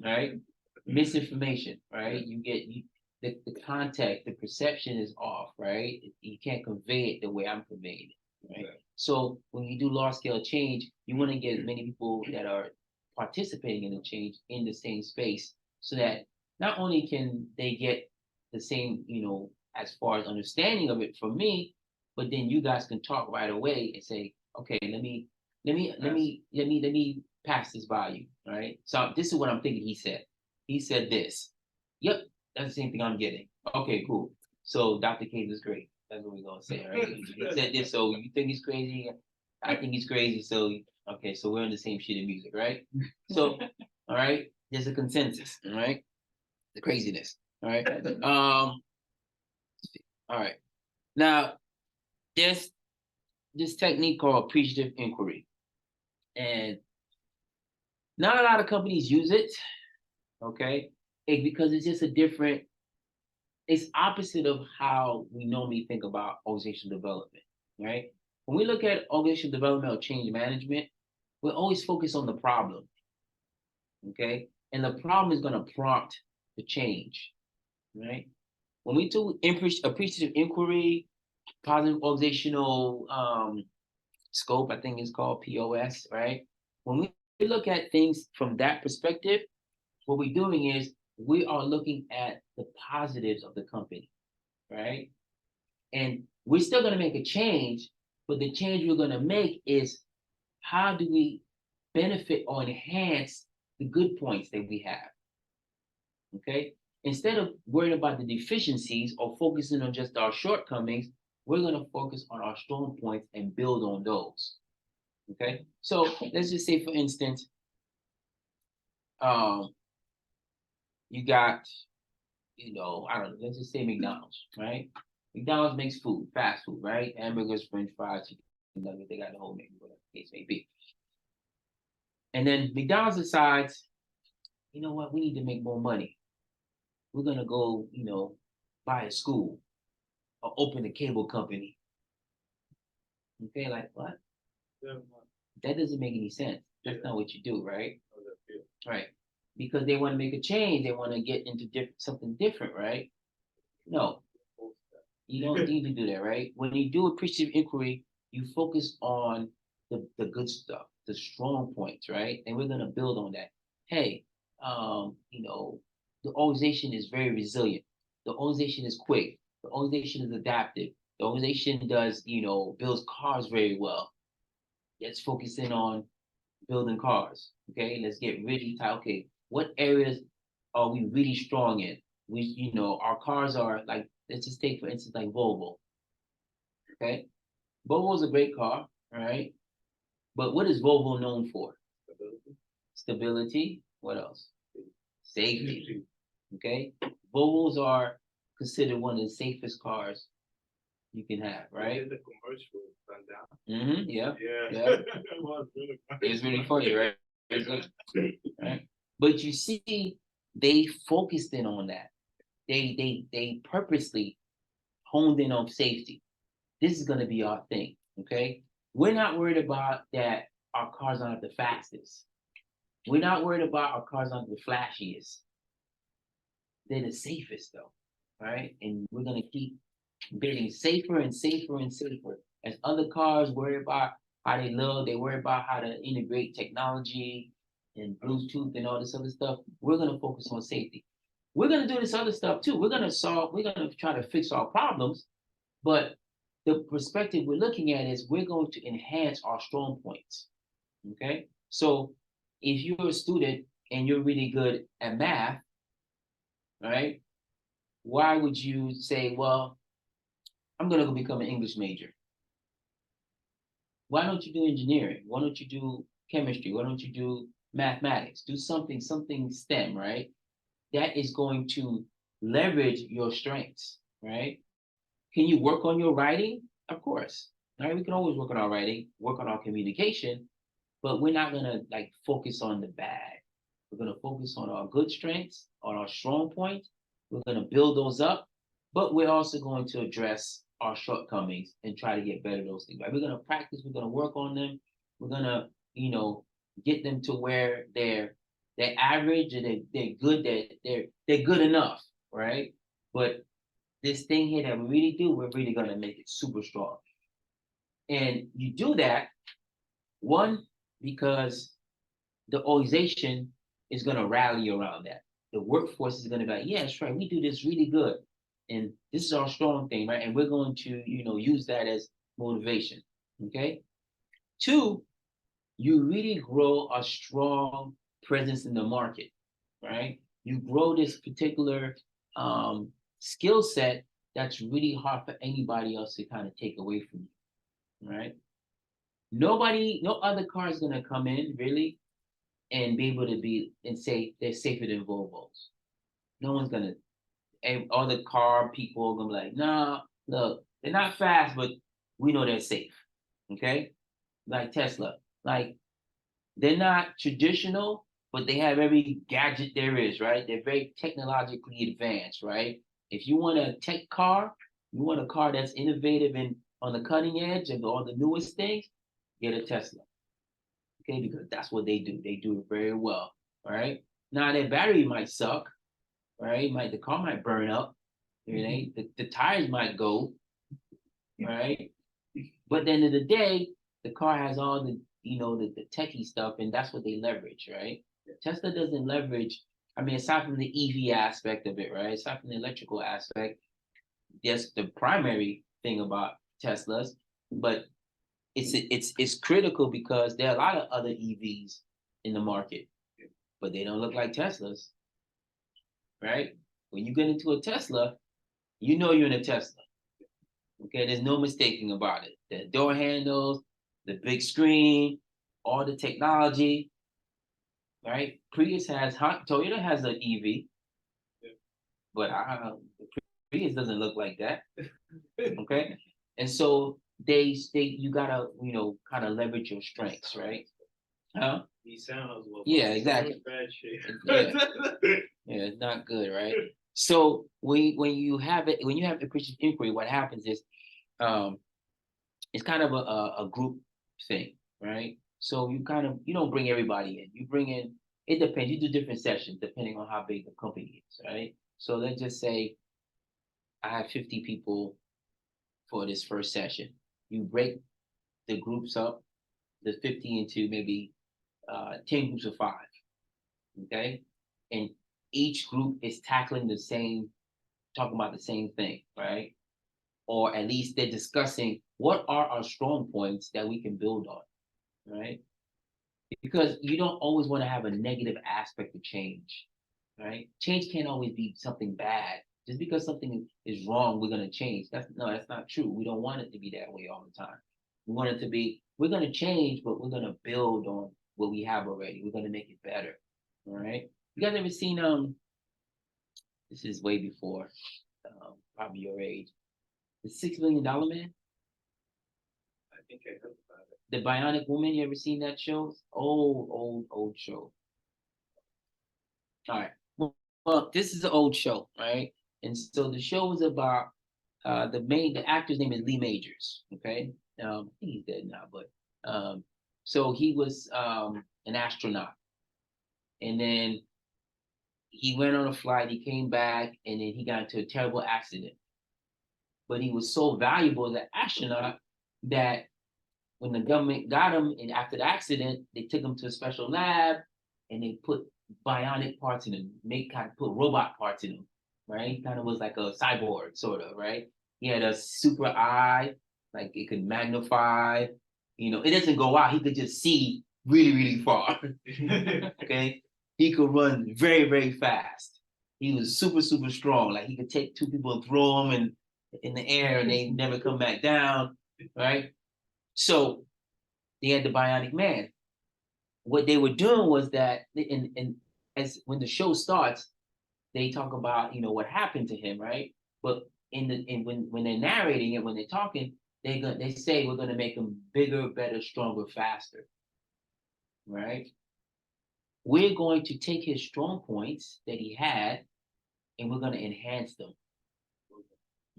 [SPEAKER 1] right? Misinformation, right? The context, the perception is off, right? You can't convey it the way I'm conveying it, right?
[SPEAKER 3] Okay.
[SPEAKER 1] So when you do large scale change, you want to get as many people that are participating in the change in the same space, so that not only can they get the same, as far as understanding of it from me, but then you guys can talk right away and say, okay, let me pass this by you, all right? So this is what I'm thinking he said. He said this. Yep, that's the same thing I'm getting. Okay, cool. So Dr. K is great. That's what we're gonna say, right? He said this, so you think he's crazy? I think he's crazy. So okay, so we're in the same sheet of music, right? So, all right, there's a consensus, all right? The craziness, all right? All right. Now, there's this technique called appreciative inquiry, and not a lot of companies use it, okay? Because it's just it's opposite of how we normally think about organizational development, right? When we look at organizational development or change management, we're always focused on the problem, okay? And the problem is going to prompt the change, right? When we do appreciative inquiry, positive organizational scope, I think it's called POS, right? When we look at things from that perspective, what we're doing is we are looking at the positives of the company, right? And we're still going to make a change, but the change we're going to make is how do we benefit or enhance the good points that we have, okay? Instead of worrying about the deficiencies or focusing on just our shortcomings, we're going to focus on our strong points and build on those, okay? So let's just say, for instance, you got, I don't know, let's just say McDonald's, right? McDonald's makes food, fast food, right? Hamburgers, French fries, chicken nuggets, they got the whole menu, whatever the case may be. And then McDonald's decides, you know what, we need to make more money. We're gonna go, buy a school or open a cable company. Okay, like what? That doesn't make any sense. That's not what you do, right? Right. Because they want to make a change, they want to get into something different, right? No, you don't need to do that, right? When you do appreciative inquiry, you focus on the good stuff, the strong points, right? And we're gonna build on that. Hey, the organization is very resilient. The organization is quick. The organization is adaptive. The organization does, builds cars very well. Let's focus in on building cars. Okay, let's get really tight. Okay, what areas are we really strong in? Our cars are like, let's just take for instance like Volvo. Okay, Volvo is a great car, all right? But what is Volvo known for? Stability. What else? Safety. Okay, Volvos are considered one of the safest cars you can have, right?
[SPEAKER 3] The commercial went down.
[SPEAKER 1] Yeah.
[SPEAKER 3] Yeah.
[SPEAKER 1] Yeah.
[SPEAKER 3] It was really funny.
[SPEAKER 1] It's really funny, right? It's good, right? But you see, they focused in on that. They purposely honed in on safety. This is gonna be our thing, okay? We're not worried about that our cars aren't the fastest. We're not worried about our cars aren't the flashiest. They're the safest though, right? And we're gonna keep getting safer and safer and safer. As other cars worry about how they look, they worry about how to integrate technology and Bluetooth and all this other stuff. We're gonna focus on safety. We're gonna do this other stuff too. We're gonna try to fix our problems, but the perspective we're looking at is we're going to enhance our strong points. Okay. So if you're a student and you're really good at math, right? Why would you say, well, I'm gonna go become an English major? Why don't you do engineering? Why don't you do chemistry? Why don't you do mathematics? Do something STEM, right? That is going to leverage your strengths, right? Can you work on your writing? Of course. Right? We can always work on our writing, work on our communication, but we're not gonna like focus on the bad. We're gonna focus on our good strengths, on our strong points. We're gonna build those up, but we're also going to address our shortcomings and try to get better at those things. Right? We're gonna practice. We're gonna work on them. We're gonna, get them to where they're average and they're good. They're good enough, right? But this thing here that we really do, we're really gonna make it super strong. And you do that, one, because the organization is gonna rally around that. The workforce is gonna be like, yeah, that's right, we do this really good. And this is our strong thing, right? And we're going to, use that as motivation. Okay. Two, you really grow a strong presence in the market, right? You grow this particular skill set that's really hard for anybody else to kind of take away from you, right? No other car is gonna come in really and be able to be and say they're safer than Volvos. No one's gonna. And all the car people are gonna be like, nah, look, they're not fast, but we know they're safe. Okay, like Tesla, like they're not traditional, but they have every gadget there is, right? They're very technologically advanced, right? If you want a tech car, you want a car that's innovative and on the cutting edge and all the newest things, get a Tesla. Okay, because that's what they do. They do it very well. All right. Now their battery might suck, right? The car might burn up, the tires might go, right? But at the end of the day, the car has all the techie stuff, and that's what they leverage, right? Tesla doesn't leverage. I mean, aside from the EV aspect of it, right? Aside from the electrical aspect, that's the primary thing about Teslas. But it's critical because there are a lot of other EVs in the market, but they don't look like Teslas, right? When you get into a Tesla, you know you're in a Tesla. Okay, there's no mistaking about it. The door handles, the big screen, all the technology, right? Toyota has an EV, but the Prius doesn't look like that. Okay, and so you gotta kind of leverage your strengths, right? Huh? Yeah, exactly.
[SPEAKER 3] Bad shape.
[SPEAKER 1] Yeah, it's not good, right? So when you have appreciative inquiry, what happens is it's kind of a group thing, right? So you don't bring everybody in. You bring in, it depends. You do different sessions depending on how big the company is, right? So let's just say I have 50 people for this first session. You break the groups up, the 50 into maybe 10 groups of 5, okay? And each group is talking about the same thing, right? Or at least they're discussing what are our strong points that we can build on, right? Because you don't always want to have a negative aspect of change, right? Change can't always be something bad. Just because something is wrong, we're going to change. That's not true. We don't want it to be that way all the time. We want it to be, we're going to change, but we're going to build on what we have already. We're going to make it better, all right? You guys ever seen, this is way before probably your age. The $6 Million Man,
[SPEAKER 3] I think I heard about it.
[SPEAKER 1] the Bionic Woman. You ever seen that show? Old show. All right. Well, this is an old show, right? And so the show was about the actor's name is Lee Majors. Okay, I think he's dead now, but so he was an astronaut, and then he went on a flight. He came back, and then he got into a terrible accident. But he was so valuable as an astronaut that when the government got him, and after the accident, they took him to a special lab, and they put bionic parts in him, put robot parts in him, right? He kind of was like a cyborg, sort of, right? He had a super eye, like it could magnify. It doesn't go out. He could just see really, really far. Okay, he could run very, very fast. He was super, super strong. Like he could take two people and throw them in the air, and they never come back down, right? So they had the Bionic Man. What they were doing was that, and as when the show starts, they talk about what happened to him, right? But when they're narrating it, when they're talking, they say we're gonna make him bigger, better, stronger, faster, right? We're going to take his strong points that he had, and we're gonna enhance them.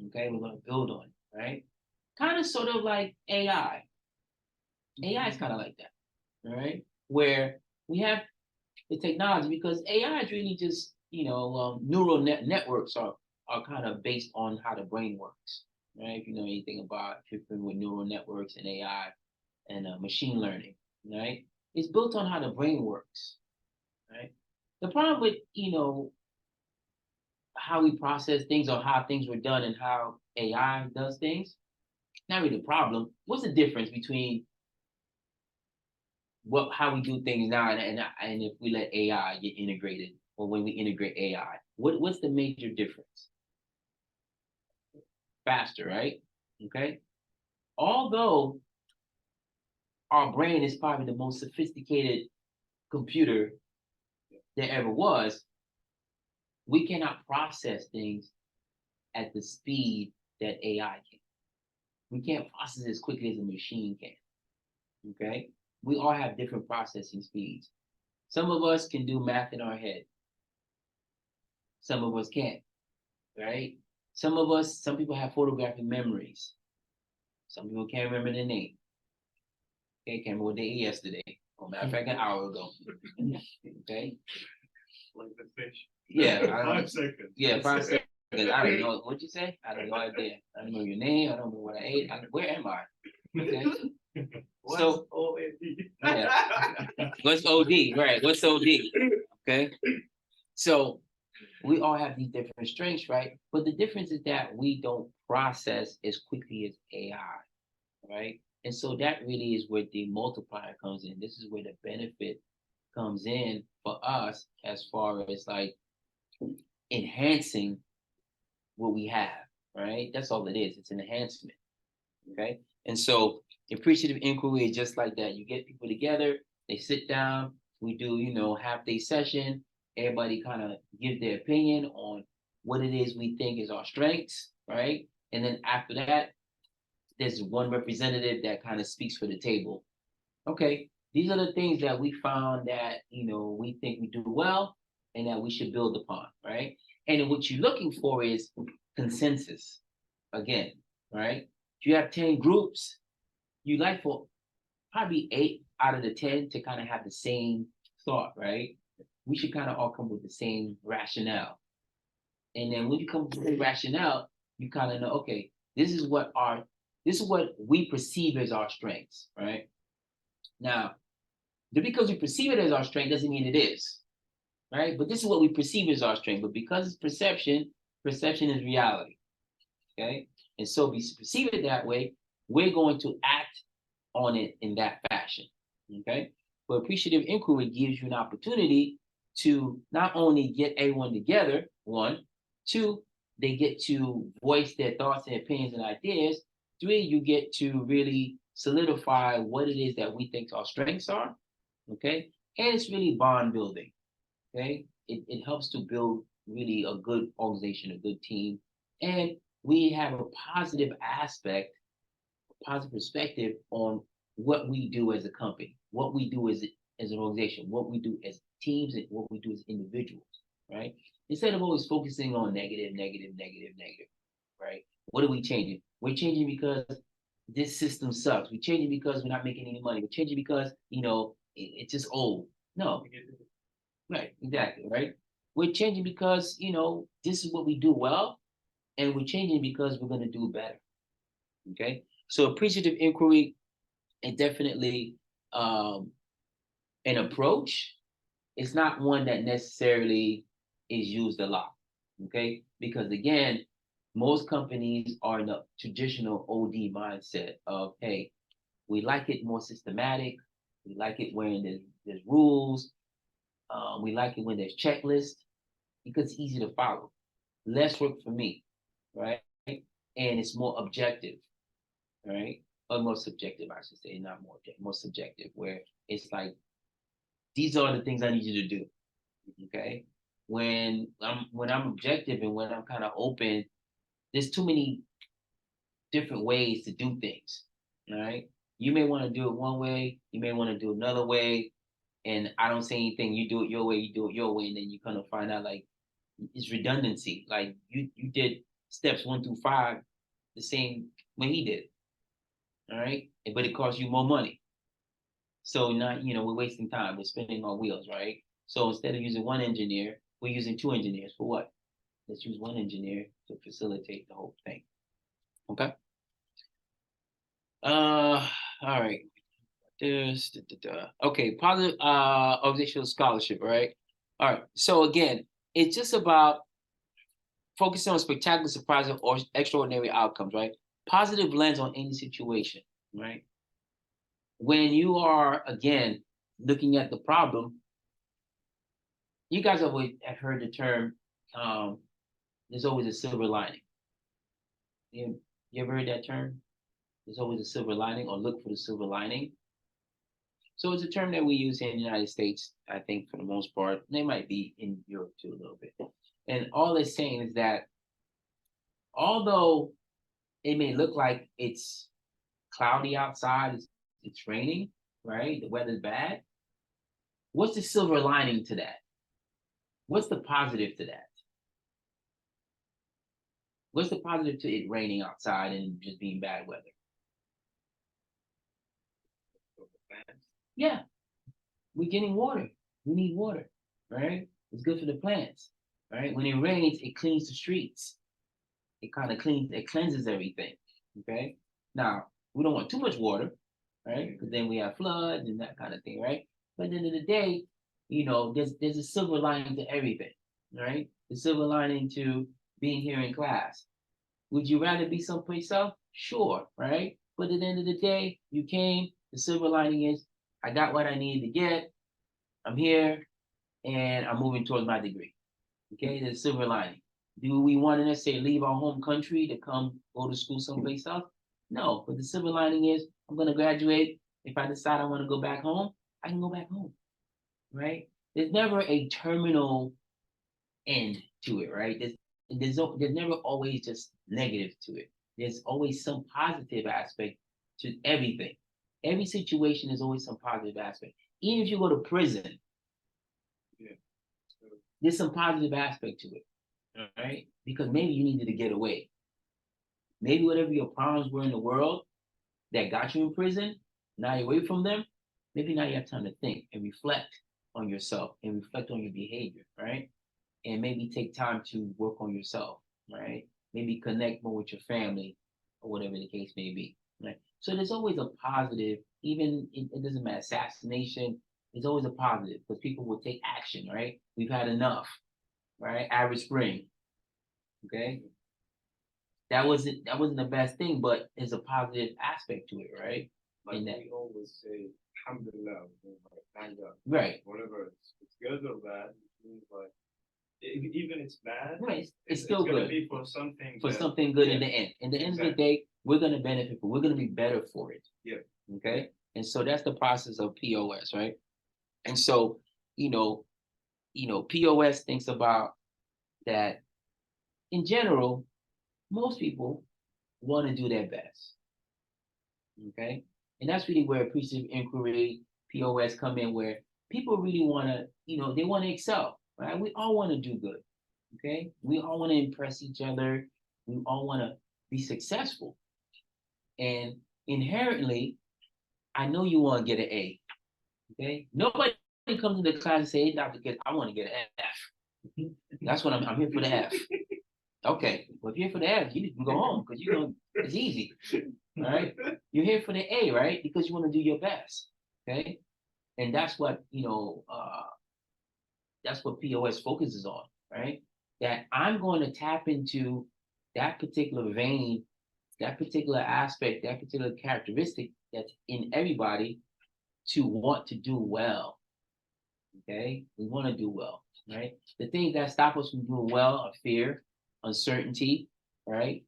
[SPEAKER 1] Okay, we're gonna build on it, right? Kind of, sort of like AI. AI is kind of like that, all right? Where we have the technology, because AI is really just, neural networks are kind of based on how the brain works, right? If you know anything about, if you're familiar with neural networks and AI and machine learning, right? It's built on how the brain works, right? The problem with, how we process things, or how things were done, and how AI does things, not really a problem. What's the difference between how we do things now, and if we let AI get integrated, or when we integrate AI? What's the major difference? Faster, right? Okay. Although our brain is probably the most sophisticated computer there ever was, we cannot process things at the speed that AI can. We can't process as quickly as a machine can. Okay. We all have different processing speeds. Some of us can do math in our head. Some of us can't, right? Some people have photographic memories. Some people can't remember their name. Okay, can't remember what they ate yesterday. Or matter of fact, an hour ago. Okay.
[SPEAKER 3] Like the fish.
[SPEAKER 1] Yeah.
[SPEAKER 3] 5 seconds.
[SPEAKER 1] Yeah, 5 seconds. I don't know. What'd you say? I have no idea. I don't know your name. I don't know what I ate. Where am I? Okay. So,
[SPEAKER 3] OAD?
[SPEAKER 1] Yeah. What's OD? Right. What's OD? Okay. So we all have these different strengths, right? But the difference is that we don't process as quickly as AI, right? And so that really is where the multiplier comes in. This is where the benefit comes in for us, as far as like enhancing what we have, right? That's all it is. It's an enhancement. Okay. And so appreciative inquiry is just like that. You get people together, they sit down, we do, half day session. Everybody kind of give their opinion on what it is we think is our strengths, right? And then after that, there's one representative that kind of speaks for the table. Okay, these are the things that we found that, we think we do well and that we should build upon, right? And what you're looking for is consensus again, right? If you have 10 groups, you like for probably 8 out of the 10 to kind of have the same thought, right? We should kind of all come with the same rationale. And then when you come to the rationale, you kind of know, okay, this is what we perceive as our strengths, right? Now, just because we perceive it as our strength doesn't mean it is, right? But this is what we perceive as our strength. But because it's perception is reality, okay? And so if we perceive it that way, we're going to act on it in that fashion, okay? But appreciative inquiry gives you an opportunity to not only get everyone together, one, two, they get to voice their thoughts and opinions and ideas. 3, you get to really solidify what it is that we think our strengths are, okay? And it's really bond building, okay? It helps to build really a good organization, a good team, And we have a positive aspect, positive perspective on what we do as a company, what we do as an organization, what we do as teams, and what we do as individuals, right? Instead of always focusing on negative, negative, negative, negative, right? What are we changing? We're changing because this system sucks. We're changing because we're not making any money. We're changing because, it's just old. No, right, exactly, right? We're changing because, this is what we do well, and we're changing because we're going to do better. Okay. So appreciative inquiry is definitely an approach. It's not one that necessarily is used a lot. Okay. Because again, most companies are in the traditional OD mindset of, hey, we like it more systematic. We like it when there's rules. We like it when there's checklists because it's easy to follow. Less work for me, right? And it's more objective, right? Or more subjective, I should say, not more subjective, where it's like, these are the things I need you to do. Okay. When I'm objective and when I'm kind of open, there's too many different ways to do things. All right. You may want to do it one way, you may want to do it another way, and I don't say anything, you do it your way, you do it your way, and then you kind of find out like it's redundancy. Like you did steps 1 through 5 the same way he did. All right. But it costs you more money. So not, we're wasting time. We're spinning our wheels, right? So instead of using one engineer, we're using 2 engineers for what? Let's use 1 engineer to facilitate the whole thing. Okay. All right. Okay, positive organizational scholarship, right? All right. So again, it's just about focusing on spectacular, surprising, or extraordinary outcomes, right? Positive lens on any situation, right? When you are, again, looking at the problem, you guys have heard the term, there's always a silver lining. You ever heard that term? There's always a silver lining, or look for the silver lining. So it's a term that we use here in the United States, I think, for the most part. They might be in Europe too, a little bit. And all it's saying is that although it may look like it's cloudy outside, it's raining, right? The weather's bad. What's the silver lining to that? What's the positive to that? What's the positive to it raining outside and just being bad weather? Yeah, we're getting water. We need water, right? It's good for the plants, right? When it rains, it cleans the streets. It kind of cleanses everything, okay? Now, we don't want too much water, right? Because then we have floods and that kind of thing, right? But at the end of the day, there's a silver lining to everything, right? The silver lining to being here in class. Would you rather be someplace else? Sure, right? But at the end of the day, you came. The silver lining is I got what I needed to get. I'm here, and I'm moving towards my degree. Okay, there's a silver lining. Do we want to necessarily leave our home country to come go to school someplace else? No, but the silver lining is I'm going to graduate. If I decide I want to go back home, I can go back home, right? There's never a terminal end to it, right? There's never always just negative to it. There's always some positive aspect to everything. Every situation is always some positive aspect. Even if you go to prison, there's some positive aspect to it, right? Because maybe you needed to get away. Maybe whatever your problems were in the world that got you in prison, now you're away from them. Maybe now you have time to think and reflect on yourself and reflect on your behavior, right? And maybe take time to work on yourself, right? Maybe connect more with your family or whatever the case may be, right? So there's always a positive, even it doesn't matter, assassination, there's always a positive because people will take action, right? We've had enough, right? Arab Spring, okay? That wasn't the best thing, but there's a positive aspect to it, right?
[SPEAKER 3] Like
[SPEAKER 1] in that.
[SPEAKER 3] we always say, alhamdulillah, thank God.
[SPEAKER 1] Right.
[SPEAKER 3] Whatever it's good or bad, it means like even it's bad,
[SPEAKER 1] right. It's still
[SPEAKER 3] gonna
[SPEAKER 1] good.
[SPEAKER 3] be for something
[SPEAKER 1] Something good in the end. In the end of the day, we're gonna benefit, but we're gonna be better for it.
[SPEAKER 3] Yeah.
[SPEAKER 1] Okay. And so that's the process of POS, right? And so, POS thinks about that in general, most people want to do their best. Okay, and that's really where appreciative inquiry, POS come in, where people really want to, they want to excel, right? We all want to do good. Okay, we all want to impress each other. We all want to be successful, and inherently, I know you want to get an A. Okay, nobody comes to the class and say, "Hey, Dr. Kidd, I want to get an F." That's what I'm here for the F. Okay, well, if you're here for the F, you can go home because it's easy. All right, you're here for the A, right? Because you want to do your best. Okay, and that's what that's what POS focuses on, right? That I'm going to tap into that particular vein, that particular aspect, that particular characteristic that's in everybody to want to do well. Okay, we want to do well, right? The things that stop us from doing well are fear, uncertainty, right?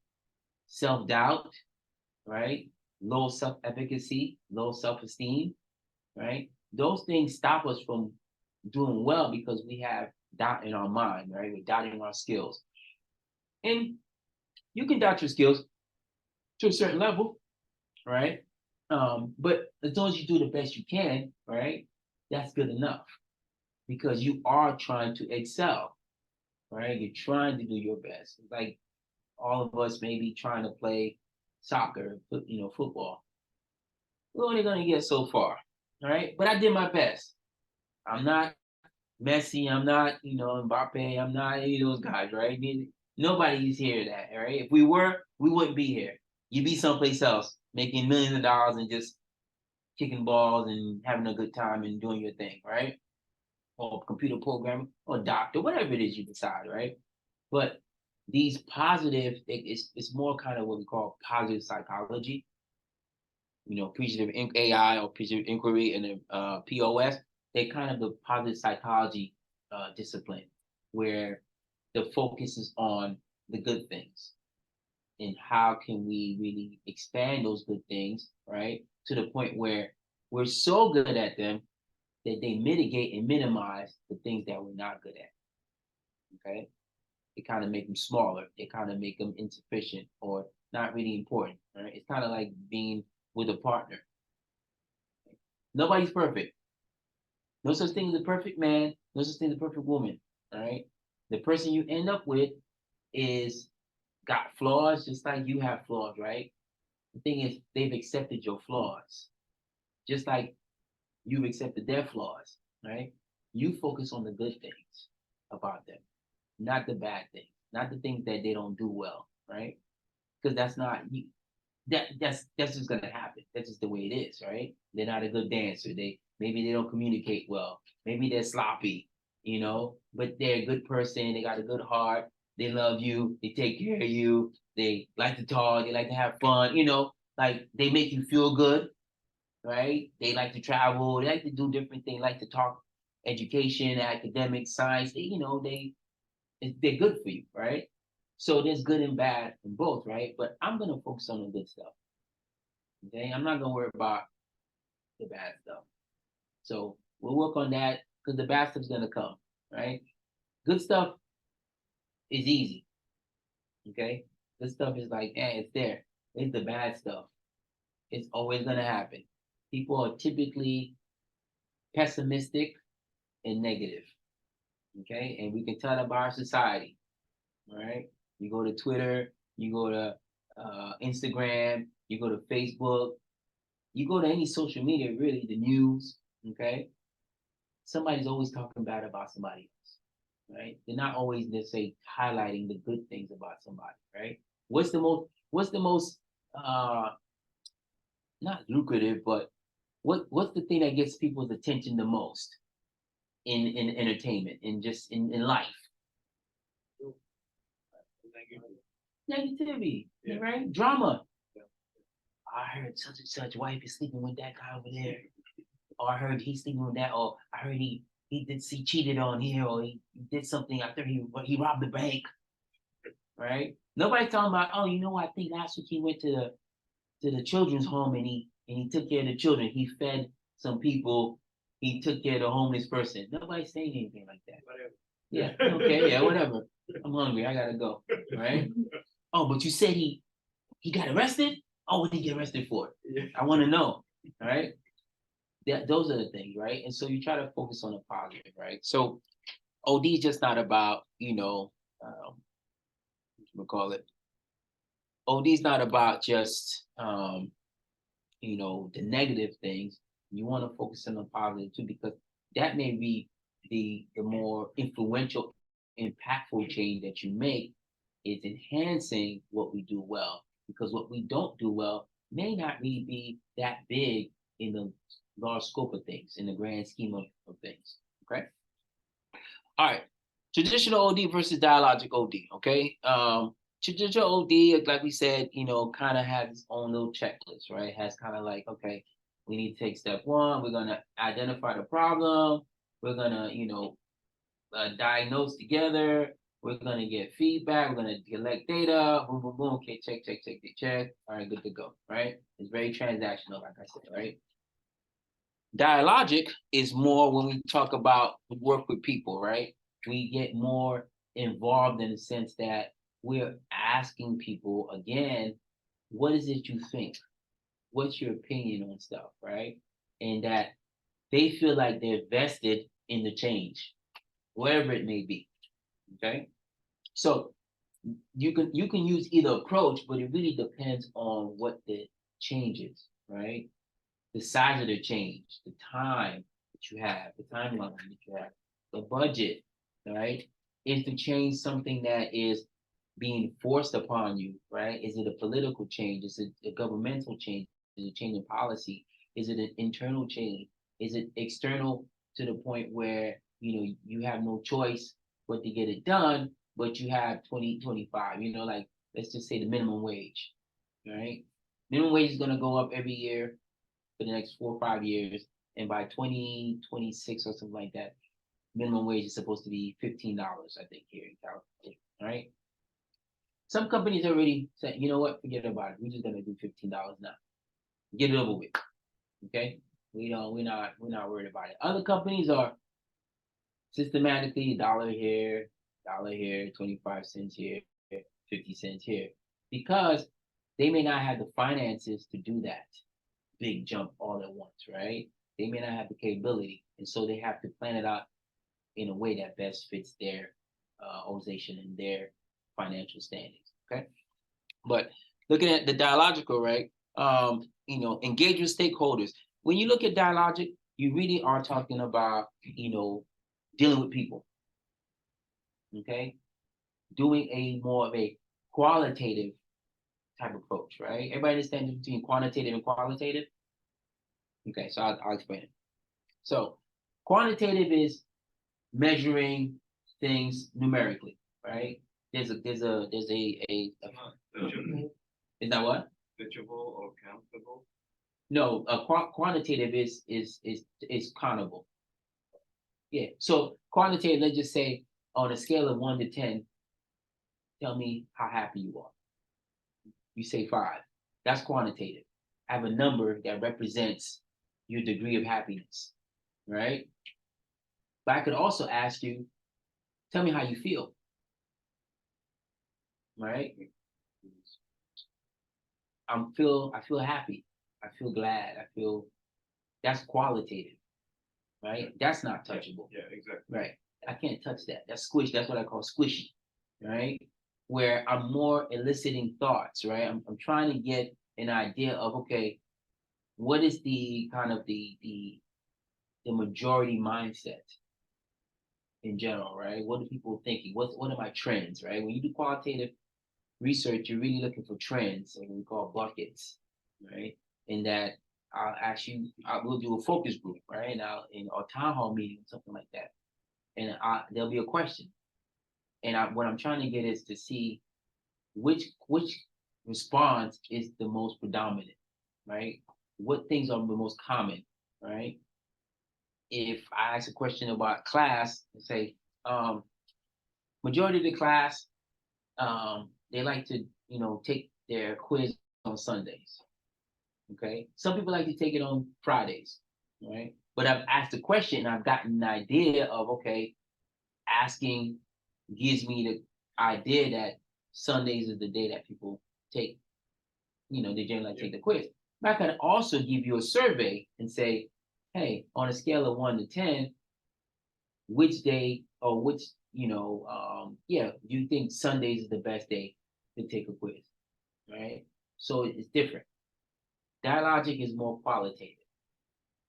[SPEAKER 1] Self-doubt, right? Low self-efficacy, low self-esteem, right? Those things stop us from doing well because we have doubt in our mind, right? We're doubting our skills. And you can doubt your skills to a certain level, right? But as long as you do the best you can, right? That's good enough because you are trying to excel, right? You're trying to do your best. It's like all of us maybe trying to play soccer, football. We're only going to get so far, right? But I did my best. I'm not Messi, I'm not, Mbappe, I'm not any of those guys, right? Nobody's here that, right? If we were, we wouldn't be here. You'd be someplace else making millions of dollars and just kicking balls and having a good time and doing your thing, right? Or computer programming or doctor, whatever it is you decide, right? But these positive, it's more kind of what we call positive psychology, appreciative AI or appreciative inquiry and POS. They're kind of the positive psychology discipline where the focus is on the good things and how can we really expand those good things, right? To the point where we're so good at them that they mitigate and minimize the things that we're not good at. Okay. They kind of make them smaller. They kind of make them insufficient or not really important. Right? It's kind of like being with a partner. Nobody's perfect. No such thing as a perfect man. No such thing as a perfect woman. All right. The person you end up with is got flaws, just like you have flaws, right? The thing is, they've accepted your flaws, just like you've accepted their flaws, right? You focus on the good things about them, not the bad things, not the things that they don't do well, right? Because that's not you. That's just gonna happen. That's just the way it is, right? They're not a good dancer. Maybe they don't communicate well. Maybe they're sloppy, but they're a good person. They got a good heart. They love you. They take care of you. They like to talk. They like to have fun. Like they make you feel good, right? They like to travel. They like to do different things. Like to talk education, academics, science. They're good for you, right? So there's good and bad in both, right? But I'm gonna focus on the good stuff. Okay, I'm not gonna worry about the bad stuff. So we'll work on that because the bad stuff's gonna come, right? Good stuff is easy. Okay, good stuff is like, it's there. It's the bad stuff. It's always gonna happen. People are typically pessimistic and negative. Okay, and we can tell that by our society. All right, you go to Twitter, you go to Instagram, you go to Facebook, you go to any social media, really, the news, okay? Somebody's always talking bad about somebody else, right? They're not always necessarily highlighting the good things about somebody, right? What's the most not lucrative, but what's the thing that gets people's attention the most in entertainment, in just in life? Negativity,
[SPEAKER 3] Yeah.
[SPEAKER 1] right? Drama. I heard such and such wife is sleeping with that guy over there. Or I heard he's sleeping with that. Or I heard he cheated on here, or he did something after he robbed the bank. Right? Nobody's talking about, oh, I think last week he went to the children's home and he took care of the children. He fed some people. He took care of the homeless person. Nobody's saying anything like that.
[SPEAKER 3] Whatever.
[SPEAKER 1] Yeah. Okay. Yeah. Whatever. I'm hungry. I gotta go. Right. Oh, but you said he got arrested? Oh, what did he get arrested for?
[SPEAKER 3] Yeah.
[SPEAKER 1] I want to know. All right. Those are the things, right? And so you try to focus on the positive, right? So OD is just not about, we call it. OD is not about just, the negative things. You want to focus on the positive too, because that may be the more influential, impactful change that you make is enhancing what we do well. Because what we don't do well may not really be that big in the large scope of things, in the grand scheme of things. Okay. All right. Traditional OD versus dialogic OD. Okay. Traditional OD, like we said, kind of has its own little checklist, right? Has kind of like, okay, we need to take step one. We're gonna identify the problem. We're gonna, diagnose together. We're gonna get feedback. We're gonna collect data. Boom, boom, boom. Okay, check. All right, good to go. Right? It's very transactional, like I said. Right? Dialogic is more when we talk about work with people. Right? We get more involved in the sense that we're asking people again, what is it you think? What's your opinion on stuff? Right? And that they feel like they're vested in the change, whatever it may be. Okay. So you can use either approach, but it really depends on what the change is, right? The size of the change, the time that you have, the timeline that you have, the budget, right? Is the change something that is being forced upon you, right? Is it a political change? Is it a governmental change? Is it a change in policy? Is it an internal change? Is it external to the point where you have no choice but to get it done, but you have 2025, like let's just say the minimum wage, right? Minimum wage is gonna go up every year for the next 4 or 5 years, and by 2026 or something like that, minimum wage is supposed to be $15, I think, here in California, right? Some companies already said, you know what, forget about it. We're just gonna do $15 now. Get it over with. Okay? We're not worried about it. Other companies are systematically $1 here, $1 here, 25 cents here, 50 cents here. Because they may not have the finances to do that big jump all at once, right? They may not have the capability. And so they have to plan it out in a way that best fits their organization and their financial standings. Okay. But looking at the dialogical, right? Engage with stakeholders. When you look at dialogic, you really are talking about, dealing with people. Okay. Doing a more of a qualitative type approach, right? Everybody understands between quantitative and qualitative? Okay, so I'll explain it. So quantitative is measuring things numerically, right? There's a
[SPEAKER 3] It's not touchable,
[SPEAKER 1] is that what?
[SPEAKER 3] touchable or countable.
[SPEAKER 1] No, quantitative is countable. Yeah. So quantitative, let's just say on a scale of 1 to 10, tell me how happy you are. You say 5. That's quantitative. I have a number that represents your degree of happiness, right? But I could also ask you, tell me how you feel, right? I feel happy. I feel glad. That's qualitative, right? That's not touchable.
[SPEAKER 3] Yeah, exactly.
[SPEAKER 1] Right. I can't touch that. That's squish. That's what I call squishy, right? Where I'm more eliciting thoughts, right? I'm trying to get an idea of, okay, what is the kind of the majority mindset in general, right? What are people thinking? What are my trends, right? When you do qualitative research, you're really looking for trends, like we call buckets, right? In that we'll do a focus group, right? Now in our town hall meeting, something like that, and there'll be a question, and what I'm trying to get is to see which response is the most predominant, right? What things are the most common, right? If I ask a question about class and say, majority of the class, they like to, take their quiz on Sundays. Okay. Some people like to take it on Fridays, right? But I've asked a question and I've gotten an idea of, okay, asking gives me the idea that Sundays is the day that people take, they generally take the quiz. But I can also give you a survey and say, hey, on a scale of 1 to 10, which day or which, do you think Sundays is the best day to take a quiz, right? So it's different. Dialogic is more qualitative,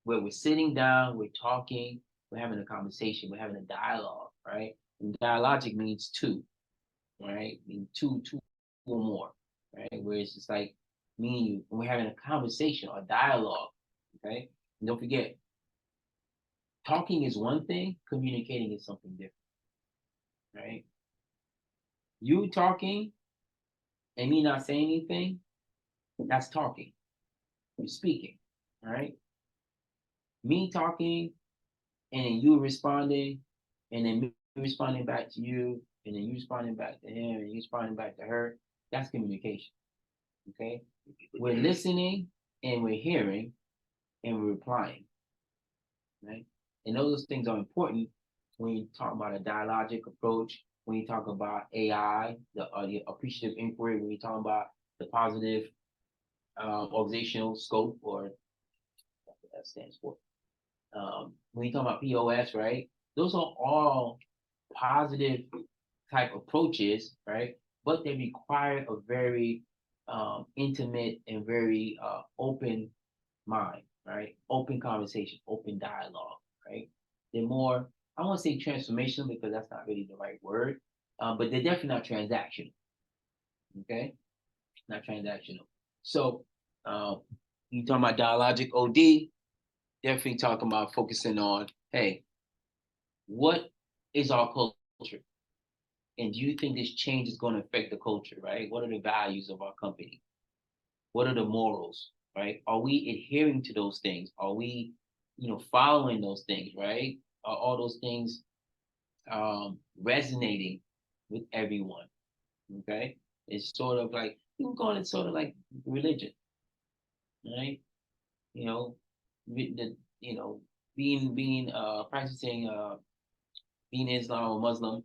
[SPEAKER 1] where we're sitting down, we're talking, we're having a conversation, we're having a dialogue, right? And dialogic means two, right? Mean two or more, right? Where it's just like me and you, and we're having a conversation or dialogue, okay? And don't forget, talking is one thing, communicating is something different, right? You talking and me not saying anything, that's talking. You're speaking, right? Me talking and then you responding, and then me responding back to you, and then you responding back to him, and you responding back to her, that's communication. Okay? We're listening and we're hearing and we're replying. Right? And those things are important when you talk about a dialogic approach, when you talk about AI, the appreciative inquiry, when you talk about the positive organizational scope, or what that stands for. When you talk about POS, right? Those are all positive type approaches, right? But they require a very intimate and very open mind, right? Open conversation, open dialogue, right? They're more, I won't say transformational because that's not really the right word, but they're definitely not transactional, okay? Not transactional. So you talking about dialogic OD, definitely talking about focusing on, hey, what is our culture? And do you think this change is going to affect the culture, right? What are the values of our company? What are the morals, right? Are we adhering to those things? Are we, following those things, right? Are all those things resonating with everyone? Okay, it's sort of like you can call it sort of like religion, right? You know, being practicing being Islam or Muslim,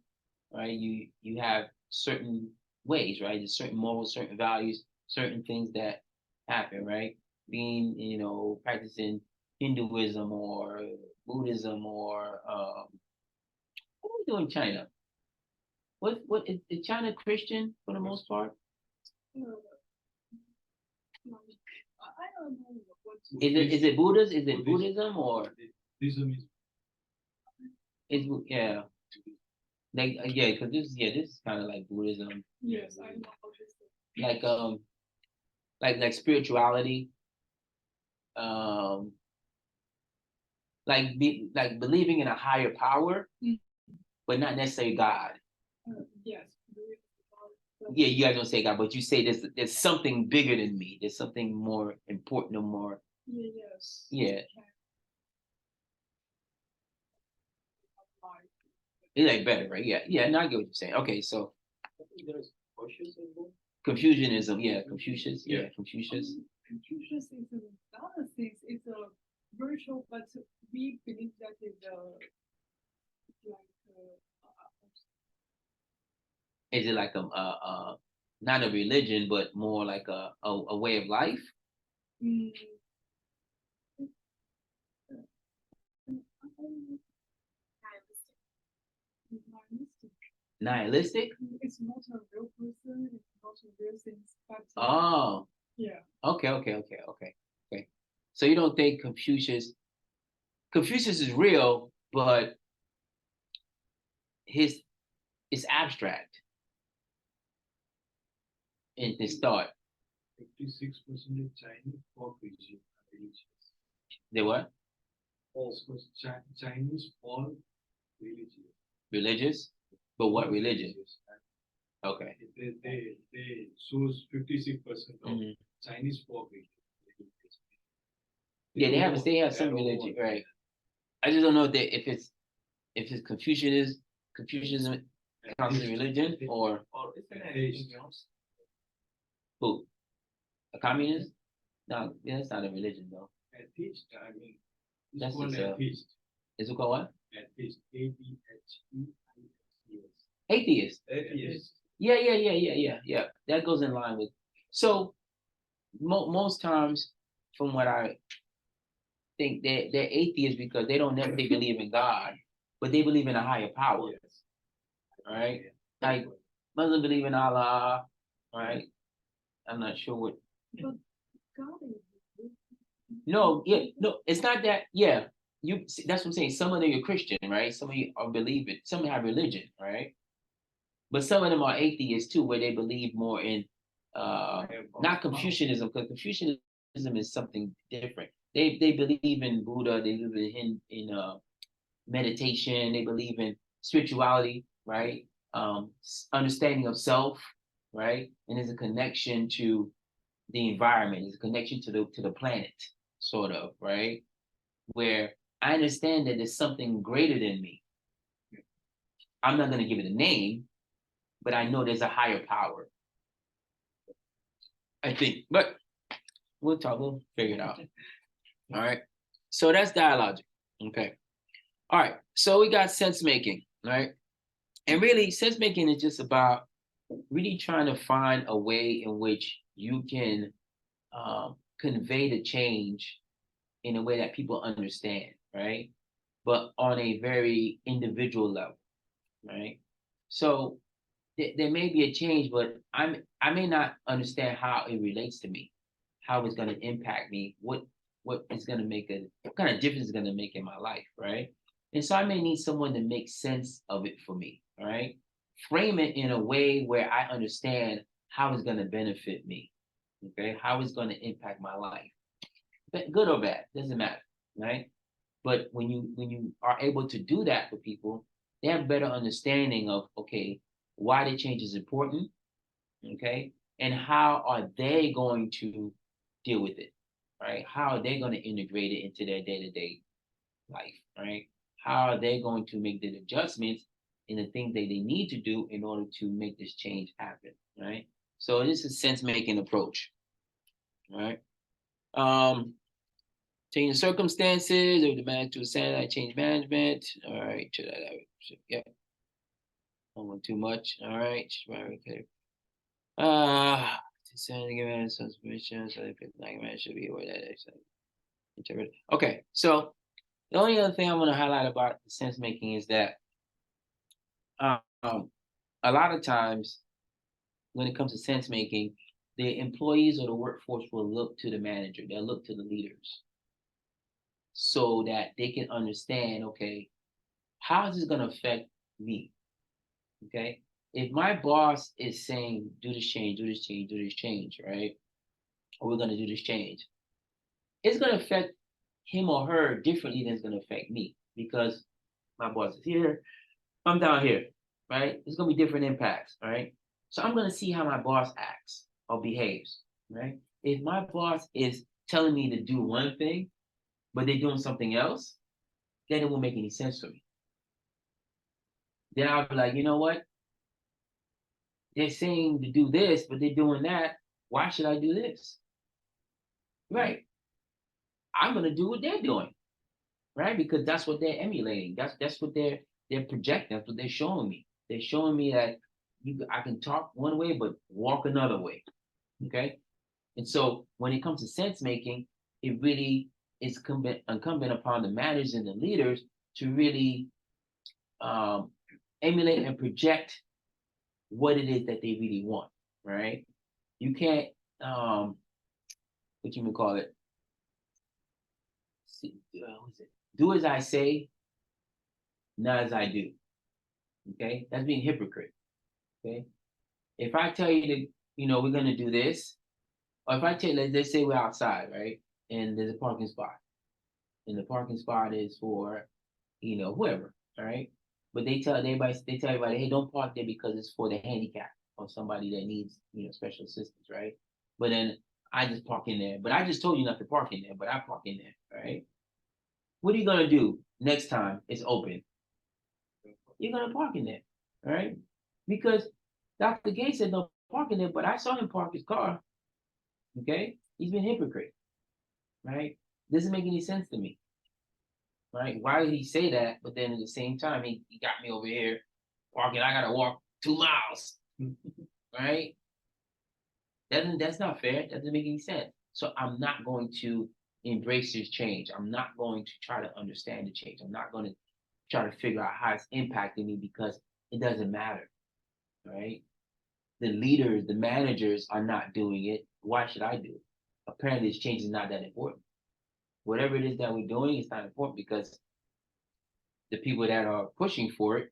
[SPEAKER 1] right? You have certain ways, right? There's certain morals, certain values, certain things that happen, right? Being, practicing Hinduism or Buddhism or what do we do in China? What is China Christian for the most part?
[SPEAKER 6] I don't know what.
[SPEAKER 1] Is it Buddhism? Is it Buddhism or
[SPEAKER 3] Buddhism is
[SPEAKER 1] yeah? Like yeah, because this is kind of like Buddhism.
[SPEAKER 6] Yes, I know how to say.
[SPEAKER 1] Like spirituality, um, like believing in a higher power, but not necessarily God.
[SPEAKER 6] Yes.
[SPEAKER 1] Yeah, you guys don't say God, but you say there's something bigger than me. There's something more important or more.
[SPEAKER 6] Yes.
[SPEAKER 1] Yeah. It's like better, right? Yeah, yeah. No, I get what you're saying. Okay, so
[SPEAKER 3] I think there is
[SPEAKER 1] Confucianism, yeah, Confucius, yeah, Confucius.
[SPEAKER 6] Confucius is another thing. It's a virtual, but we believe that is
[SPEAKER 1] Is it like not a religion, but more like a way of life? Nihilistic?
[SPEAKER 6] It's not a real person. It's not a real thing. But
[SPEAKER 1] Oh,
[SPEAKER 6] yeah.
[SPEAKER 1] okay. So you don't think Confucius is real, but it's abstract in his thought.
[SPEAKER 3] 56% of Chinese folk religious.
[SPEAKER 1] They what?
[SPEAKER 3] Chinese folk religious.
[SPEAKER 1] Religious? But what religion? Okay.
[SPEAKER 3] They shows 56% of Chinese folk religion.
[SPEAKER 1] Yeah, they have some religion, right? I just don't know if it's Confucianism counts as religion or who? A communist? No, that's not a religion though.
[SPEAKER 3] Atheist, I mean,
[SPEAKER 1] That's
[SPEAKER 3] called
[SPEAKER 1] just
[SPEAKER 3] atheist.
[SPEAKER 1] is it called what?
[SPEAKER 3] Atheist, ATHEIST.
[SPEAKER 1] Atheist.
[SPEAKER 3] Atheist.
[SPEAKER 1] Yeah. That goes in line with. So most times, from what I think, they're atheists because they don't necessarily believe in God, but they believe in a higher power.
[SPEAKER 3] Yes.
[SPEAKER 1] Right? Like Muslims believe in Allah, right? I'm not sure what.
[SPEAKER 6] But God is.
[SPEAKER 1] No, it's not that. Yeah, you. That's what I'm saying. Some of them are Christian, right? Some of you are believing. Some have religion, right? But some of them are atheists too, where they believe more in, not Confucianism, because Confucianism is something different. They believe in Buddha. They believe in meditation. They believe in spirituality, right? Understanding of self, right? And there's a connection to the environment. There's a connection to the planet, sort of, right? Where I understand that there's something greater than me. I'm not going to give it a name, but I know there's a higher power. I think, but we'll talk. We'll figure it out. All right. So that's dialogic. Okay. All right. So we got sense making, right? And really, sense making is just about really trying to find a way in which you can convey the change in a way that people understand, right? But on a very individual level, right? So there may be a change, but I may not understand how it relates to me, how it's going to impact me, what is going to what kind of difference is going to make in my life, right? And so I may need someone to make sense of it for me, all right? Frame it in a way where I understand how it's going to benefit me, okay? How it's going to impact my life, good or bad, doesn't matter, right? But when you are able to do that for people, they have a better understanding of, okay, why the change is important, okay, and how are they going to deal with it, right? How are they going to integrate it into their day-to-day life, right? How are they going to make the adjustments in the things that they need to do in order to make this change happen, right? So this is sense-making approach, right? Change circumstances or demand to ascend, change management. All right, yeah. Don't want too much. All right, okay. Sending given some permission, so if it's not given, should be aware that it's interpreted. Okay, so the only other thing I want to highlight about the sense making is that um, a lot of times when it comes to sense making, the employees or the workforce will look to the manager, they'll look to the leaders so that they can understand, okay, how is this going to affect me? Okay. If my boss is saying, do this change, do this change, do this change, right? Or we're going to do this change, it's going to affect him or her differently than it's going to affect me because my boss is here, I'm down here, right? There's going to be different impacts, right? So I'm going to see how my boss acts or behaves, right? If my boss is telling me to do one thing, but they're doing something else, then it won't make any sense for me. Then I'll be like, you know what? They're saying to do this, but they're doing that. Why should I do this? Right. I'm gonna do what they're doing, right? Because that's what they're emulating. That's what they're projecting. That's what they're showing me. They're showing me that I can talk one way but walk another way. Okay. And so when it comes to sense making, it really is incumbent upon the managers and the leaders to really emulate and project what it is that they really want, right? You can't, what you would call it, do as I say, not as I do. Okay, that's being hypocrite. Okay, if I tell you to, we're gonna do this, or if I tell you, let's say we're outside, right, and there's a parking spot, and the parking spot is for, whoever, all right, but they tell everybody, hey, don't park there because it's for the handicap or somebody that needs, special assistance, right? But then I just park in there, but I just told you not to park in there, but I park in there, right? What are you gonna do next time it's open? You're gonna park in there, right? Because Dr. Gates said no parking there, but I saw him park his car. Okay, he's been hypocrite, right? Doesn't make any sense to me, right? Why would he say that? But then at the same time, he got me over here parking. I gotta walk 2 miles right? That's not fair. Doesn't make any sense. So I'm not going to embrace this change. I'm not going to try to understand the change. I'm not going to try to figure out how it's impacting me because it doesn't matter, right? The leaders, the managers are not doing it. Why should I do it? Apparently, this change is not that important. Whatever it is that we're doing, it's not important because the people that are pushing for it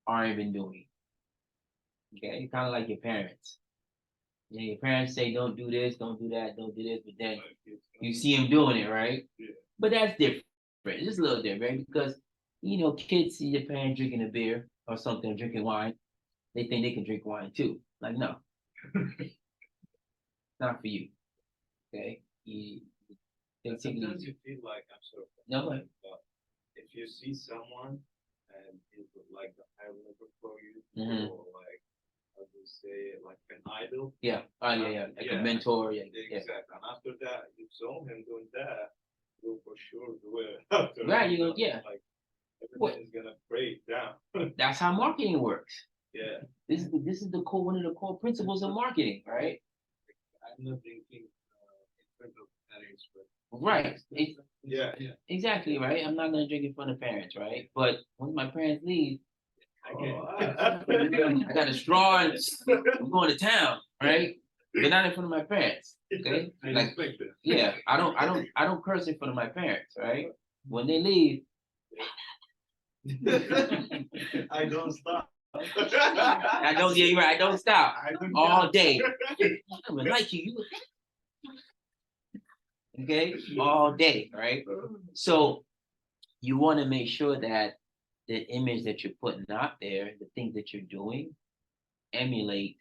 [SPEAKER 1] aren't even doing it. Okay, kind of like your parents. Yeah, your parents say don't do this, don't do that, don't do this, but then you see them doing it, right?
[SPEAKER 3] Yeah.
[SPEAKER 1] But that's different. It's just a little different, right? Because kids see their parents drinking a beer or something, drinking wine. They think they can drink wine too. Like, no, it's not for you. Okay, they take it
[SPEAKER 3] Sometimes
[SPEAKER 1] easy.
[SPEAKER 3] you feel like I'm sorry.
[SPEAKER 1] No, go ahead.
[SPEAKER 3] But if you see someone and it's like a high level for you,
[SPEAKER 1] Mhm.
[SPEAKER 3] or like how do you say like an idol?
[SPEAKER 1] Yeah. Yeah. Like a mentor. Yeah.
[SPEAKER 3] Exactly. And after that, you saw him doing that, you'll for sure do it. After
[SPEAKER 1] Right. Yeah.
[SPEAKER 3] Like
[SPEAKER 1] What?
[SPEAKER 3] everything is gonna break down.
[SPEAKER 1] That's how marketing works.
[SPEAKER 3] Yeah.
[SPEAKER 1] This is the core one of the core principles of marketing, right?
[SPEAKER 3] I'm not thinking in terms of parents, but
[SPEAKER 1] Right.
[SPEAKER 3] yeah.
[SPEAKER 1] Exactly, right? I'm not gonna drink in front of parents, right? But when my parents leave, I got a straw and I'm going to town, right? But not in front of my parents. Okay?
[SPEAKER 3] I
[SPEAKER 1] Like,
[SPEAKER 3] respect it.
[SPEAKER 1] yeah, I don't curse in front of my parents, right? When they leave,
[SPEAKER 3] I don't stop.
[SPEAKER 1] I don't. Yeah, you're right. I don't stop
[SPEAKER 3] I don't
[SPEAKER 1] all
[SPEAKER 3] stop.
[SPEAKER 1] day. I would like you. Okay, all day, right? So you want to make sure that the image that you're putting out there, the things that you're doing, emulate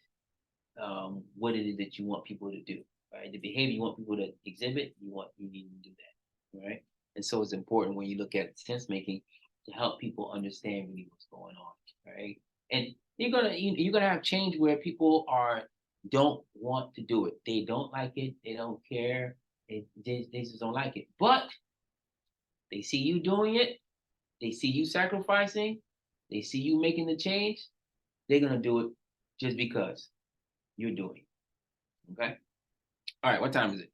[SPEAKER 1] what it is that you want people to do, right? The behavior you want people to exhibit, you need to do that, right? And so it's important when you look at sense making to help people understand really what's going on, right? And you're gonna have change where people don't want to do it. They don't like it. They don't care. They just don't like it. But they see you doing it. They see you sacrificing. They see you making the change. They're gonna do it just because you're doing it. Okay. All right. What time is it?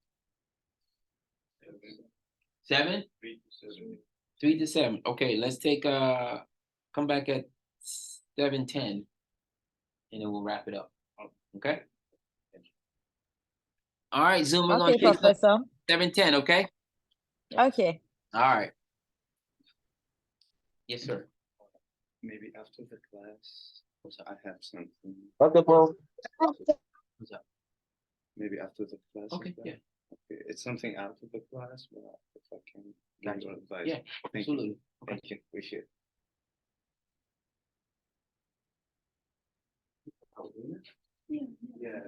[SPEAKER 1] 7?
[SPEAKER 3] 3 to 7.
[SPEAKER 1] 3 to 7. Okay. Let's take come back at 7:10, and then we'll wrap it up. Okay. All right, Zoom. We're
[SPEAKER 2] Okay,
[SPEAKER 1] gonna take
[SPEAKER 2] Professor.
[SPEAKER 1] 7:10. Okay.
[SPEAKER 2] Okay.
[SPEAKER 1] All right. Yes, sir.
[SPEAKER 7] Maybe after the class, also I have something.
[SPEAKER 4] Okay, bro.
[SPEAKER 1] What's up?
[SPEAKER 7] Maybe after the class.
[SPEAKER 1] Okay.
[SPEAKER 7] is that-
[SPEAKER 1] Yeah.
[SPEAKER 7] Okay, it's something out of the class, but if I can give
[SPEAKER 1] Gotcha.
[SPEAKER 7] you advice.
[SPEAKER 1] Yeah.
[SPEAKER 7] Thank you.
[SPEAKER 1] Absolutely. Okay.
[SPEAKER 7] Thank you. Appreciate it.
[SPEAKER 3] Yeah,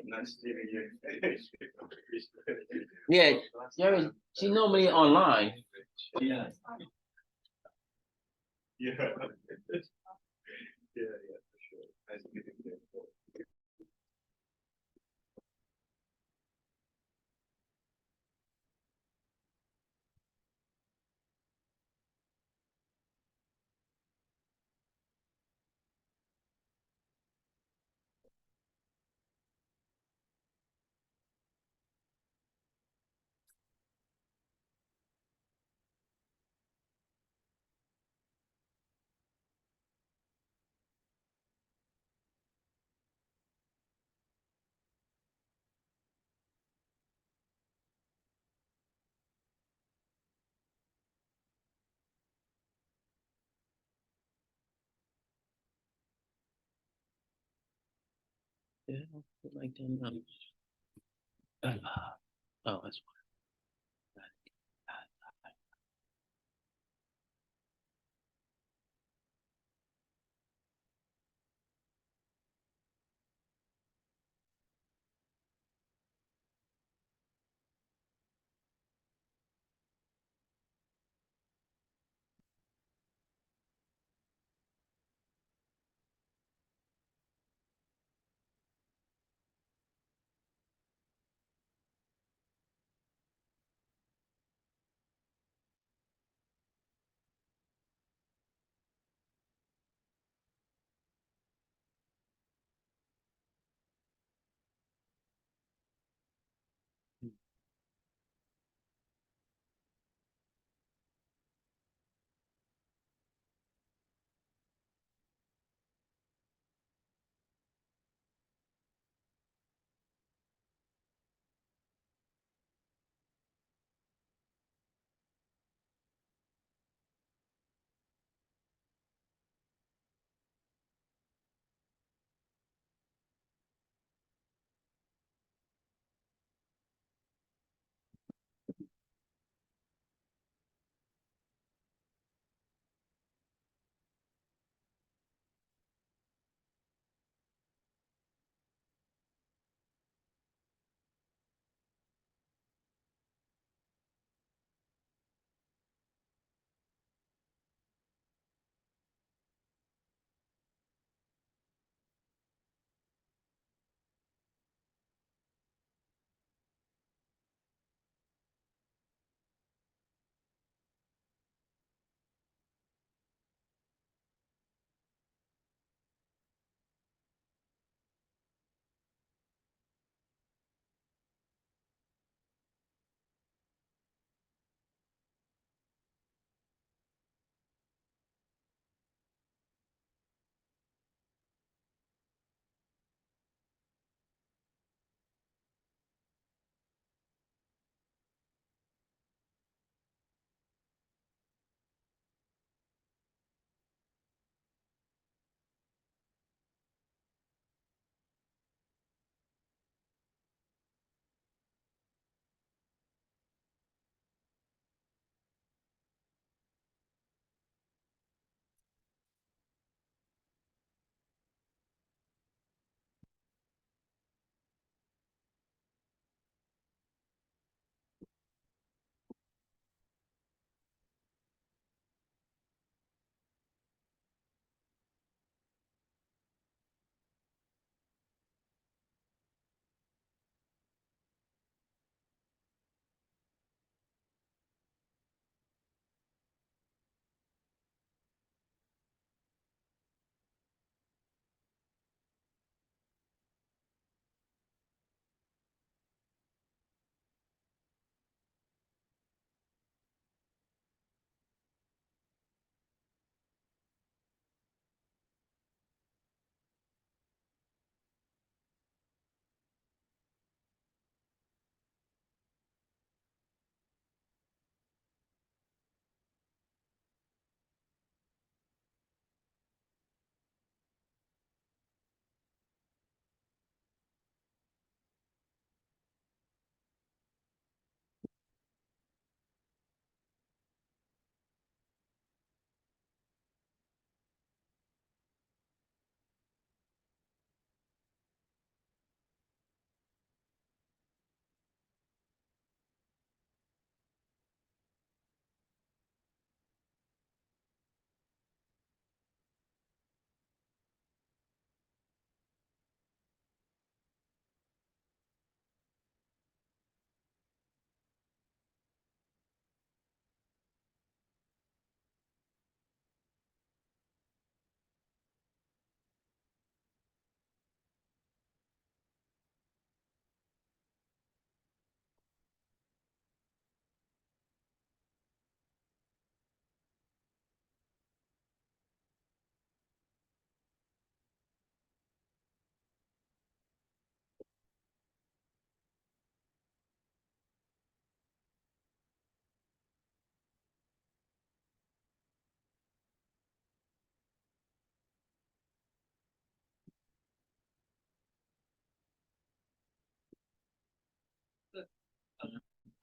[SPEAKER 3] nice meeting you.
[SPEAKER 1] Yeah. She's normally online.
[SPEAKER 3] Yeah. Yeah. Yeah, for sure. Nice meeting you.
[SPEAKER 1] Yeah, like them. Oh, that's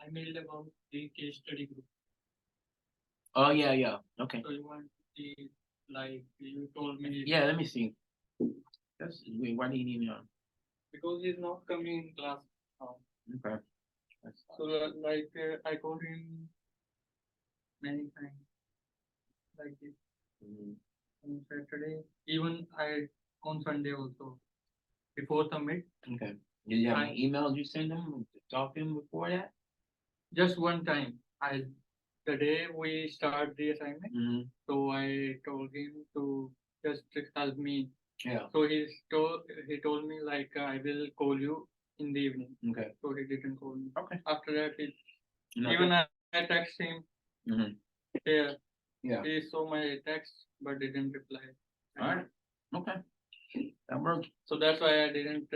[SPEAKER 3] I mailed about the case study group.
[SPEAKER 1] Oh, yeah, okay.
[SPEAKER 3] So you want the, like, you told me.
[SPEAKER 1] Yeah, let me see. Wait, why do you need me on?
[SPEAKER 3] Because he's not coming in class now.
[SPEAKER 1] Okay. That's
[SPEAKER 3] So I told him many times. Like this
[SPEAKER 1] Mhm.
[SPEAKER 3] on Saturday, even on Sunday also. Before submit,
[SPEAKER 1] Okay. Did you have
[SPEAKER 3] I-
[SPEAKER 1] any emails you send them to talk to him before that?
[SPEAKER 3] just one time. The day we start the assignment,
[SPEAKER 1] Mm-hmm.
[SPEAKER 3] so I told him to just help me.
[SPEAKER 1] Yeah,
[SPEAKER 3] So he told me like I will call you in the evening.
[SPEAKER 1] okay.
[SPEAKER 3] So he didn't call me.
[SPEAKER 1] Okay.
[SPEAKER 3] After that,
[SPEAKER 1] Nothing?
[SPEAKER 3] even I text him.
[SPEAKER 1] Mm-hmm.
[SPEAKER 3] Yeah,
[SPEAKER 1] Yeah,
[SPEAKER 3] he saw my text but didn't reply.
[SPEAKER 1] alright, okay. That works.
[SPEAKER 3] So that's why I didn't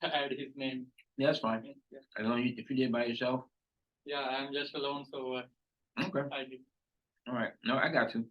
[SPEAKER 3] add his name.
[SPEAKER 1] Yeah, that's fine.
[SPEAKER 3] Yeah,
[SPEAKER 1] As long as if you did by yourself,
[SPEAKER 3] yeah, I'm just alone, so
[SPEAKER 1] okay,
[SPEAKER 3] I did.
[SPEAKER 1] alright. No, I got you.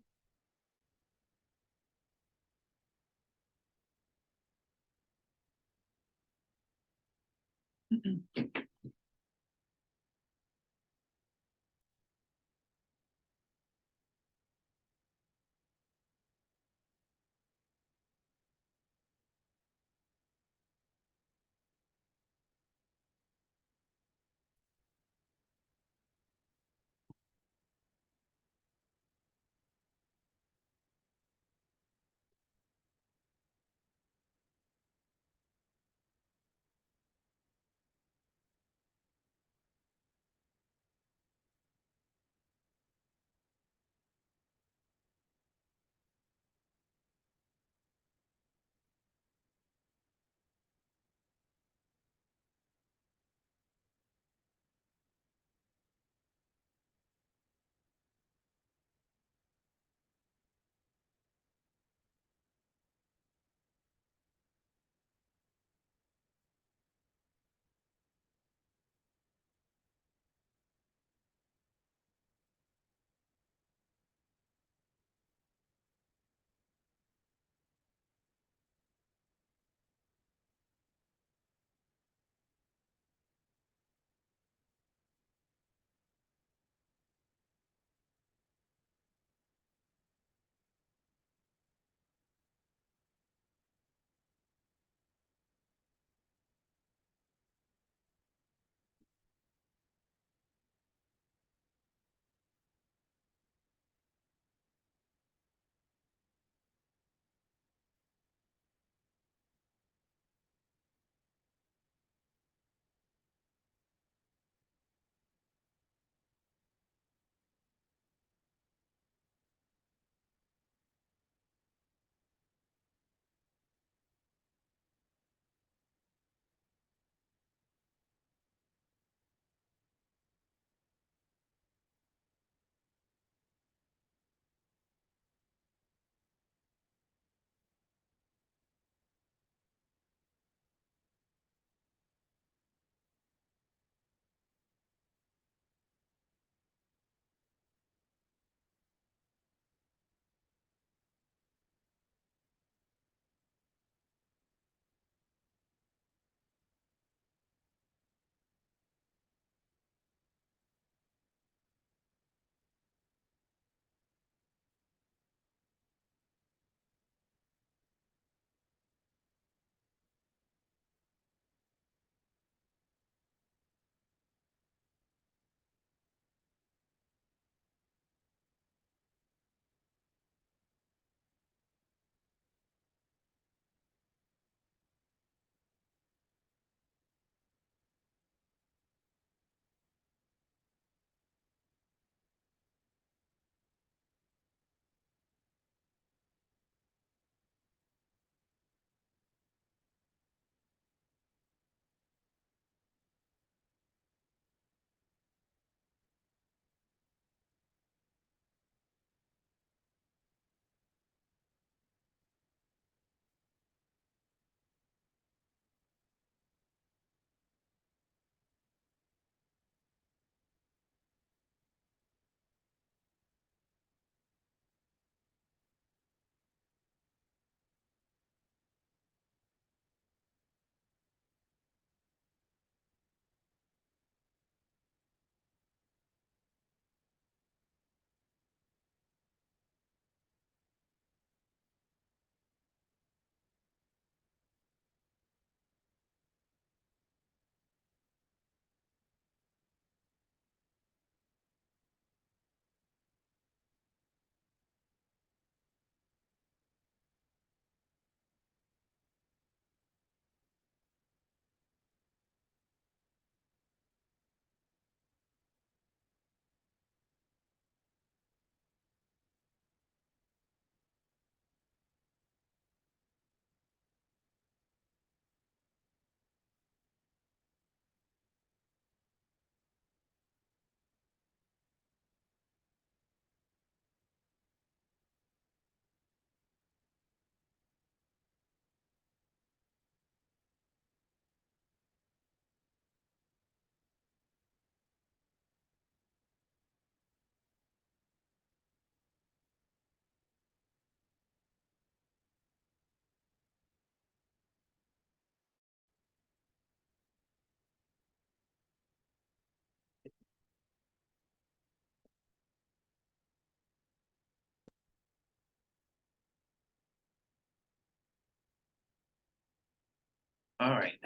[SPEAKER 1] All right.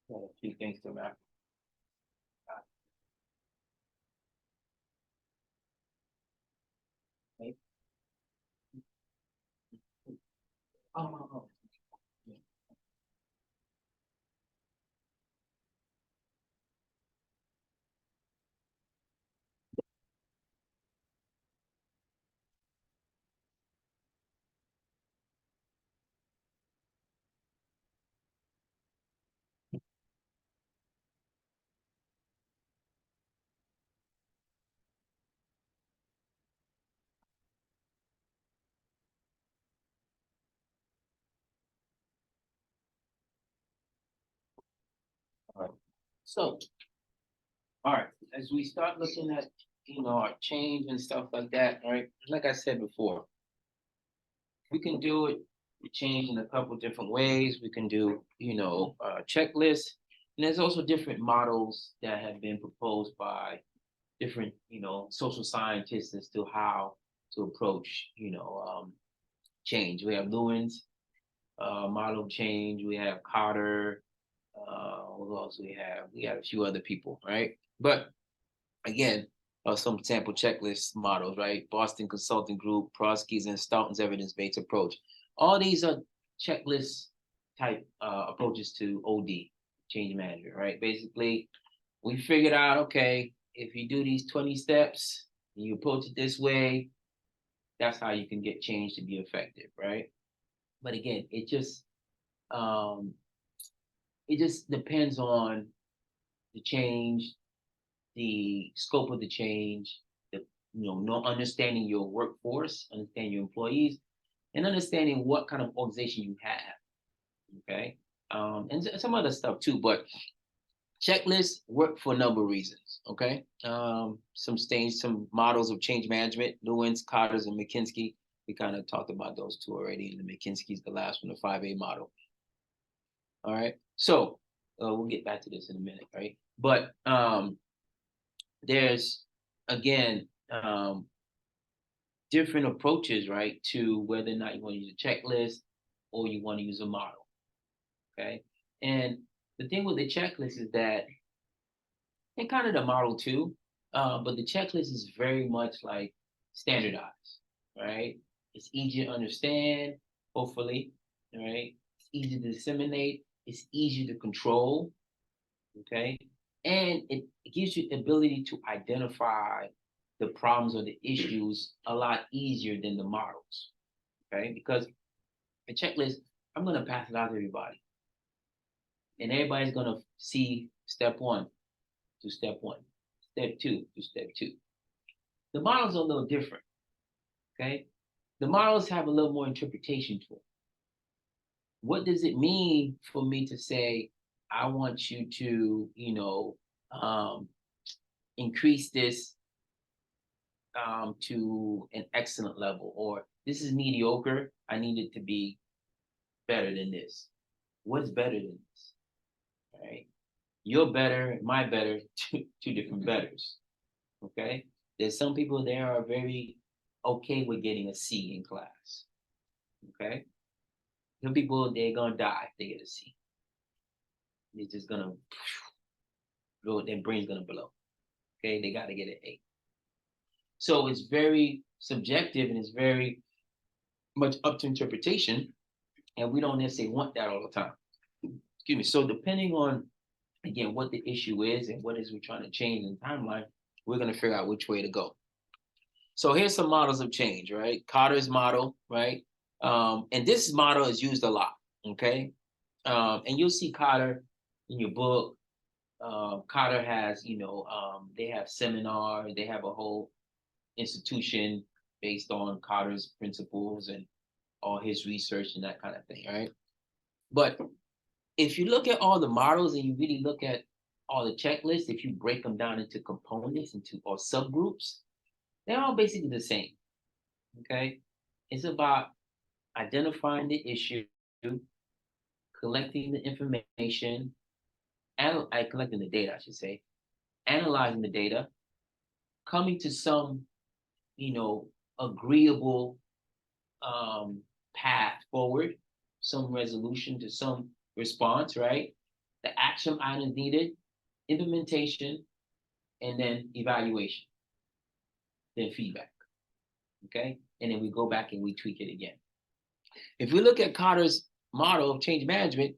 [SPEAKER 1] Got a few things to wrap. Okay. Oh. All right. So, all right, as we start looking at, our change and stuff like that, all right, like I said before, we can do it, we change in a couple different ways. We can do, checklists. And there's also different models that have been proposed by different, social scientists as to how to approach, change. We have Lewin's model of change. We have Carter. What else we have? We got a few other people, right? But again, some sample checklist models, right? Boston Consulting Group, Prosky's, and Stoughton's evidence-based approach. All these are checklist type approaches to OD, change management, right? Basically, we figured out, okay, if you do these 20 steps, and you approach it this way, that's how you can get change to be effective, right? But again, um, it just depends on the change, the scope of the change, the no understanding your workforce, understanding your employees, and understanding what kind of organization you have. Okay, and some other stuff too. But checklists work for a number of reasons. Okay, some models of change management, Lewins, Carter's, and McKinsey. We kind of talked about those two already. And the McKinsey's the last one, the 5A model. All right, so we'll get back to this in a minute, right? But there's again different approaches, right, to whether or not you want to use a checklist or you want to use a model. Okay, and the thing with the checklist is that, and kind of the model too, but the checklist is very much like standardized, right? It's easy to understand, hopefully, right? It's easy to disseminate. It's easy to control, okay? And it gives you the ability to identify the problems or the issues a lot easier than the models, okay? Because a checklist, I'm gonna pass it out to everybody. And everybody's gonna see step one to step one, step two to step two. The models are a little different, okay? The models have a little more interpretation to them. What does it mean for me to say, I want you to, increase this to an excellent level, or this is mediocre, I need it to be better than this. What's better than this? Right? You're better, my better, two different betters. Okay? There's some people there are very okay with getting a C in class. Okay? Some people, they're gonna die if they get a C. They're just gonna blow, their brain's gonna blow. Okay, they gotta get an A. So it's very subjective and it's very much up to interpretation, and we don't necessarily want that all the time. Excuse me. So depending on, again, what the issue is and what is we're trying to change in the timeline, we're gonna figure out which way to go. So here's some models of change, right? Carter's model, right? And this model is used a lot, okay? And you'll see Carter in your book. Carter has, they have seminars, they have a whole institution based on Carter's principles and all his research and that kind of thing, right? But if you look at all the models and you really look at all the checklists, if you break them down into components or subgroups, they're all basically the same. Okay, it's about identifying the issue, collecting the information, collecting the data, I should say, analyzing the data, coming to some, agreeable path forward, some resolution to some response, right? The action items needed, implementation, and then evaluation, then feedback. Okay, and then we go back and we tweak it again. If we look at Carter's model of change management,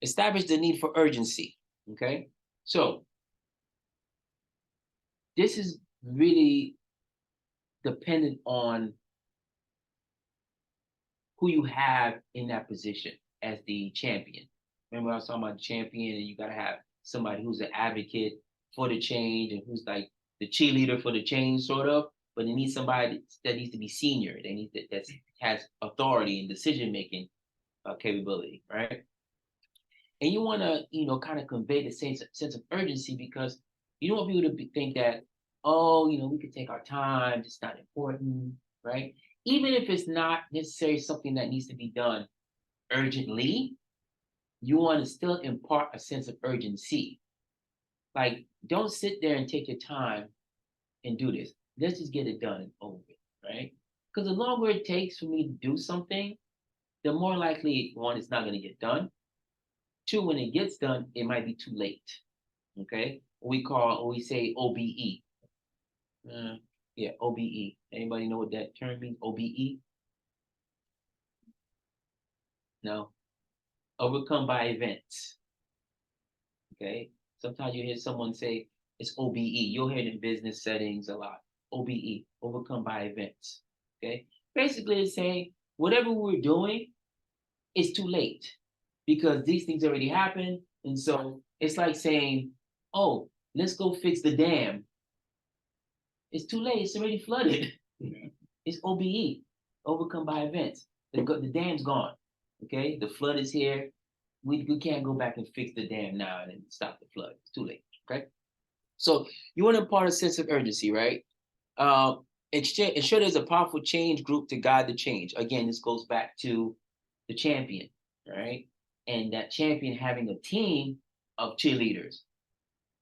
[SPEAKER 1] establish the need for urgency. Okay, so this is really dependent on who you have in that position as the champion. Remember, I was talking about the champion, and you got to have somebody who's an advocate for the change and who's like the cheerleader for the change, sort of. But they need somebody that needs to be senior. They need that has authority and decision making capability, right? And you want to, kind of convey the sense of urgency, because you don't want people to think that, oh, we could take our time. It's not important, right? Even if it's not necessarily something that needs to be done urgently, you want to still impart a sense of urgency. Like, don't sit there and take your time and do this. Let's just get it done and over it, right? Because the longer it takes for me to do something, the more likely, one, it's not going to get done. Two, when it gets done, it might be too late. Okay, we say OBE. Yeah, OBE. Anybody know what that term means? OBE? No. Overcome by events. Okay. Sometimes you hear someone say it's OBE. You'll hear it in business settings a lot. OBE, overcome by events. Okay. Basically, it's saying whatever we're doing is too late because these things already happened. And so it's like saying, oh, let's go fix the dam. It's too late. It's already flooded. It's OBE, overcome by events. The dam's gone. Okay. The flood is here. We can't go back and fix the dam now and stop the flood. It's too late. Okay. So you want to impart a sense of urgency, right? Ensure there's a powerful change group to guide the change. Again, this goes back to the champion, right? And that champion having a team of cheerleaders.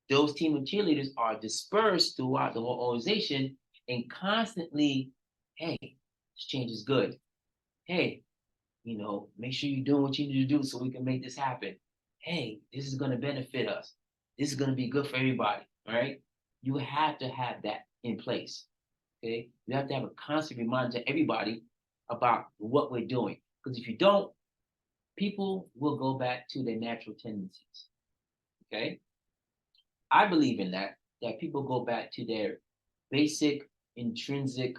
[SPEAKER 1] Those team of cheerleaders are dispersed throughout the whole organization and constantly, hey, this change is good. Hey, make sure you're doing what you need to do so we can make this happen. Hey, this is going to benefit us. This is going to be good for everybody, right? You have to have that in place, okay? You have to have a constant reminder to everybody about what we're doing. Because if you don't, people will go back to their natural tendencies, okay? I believe in that people go back to their basic, intrinsic,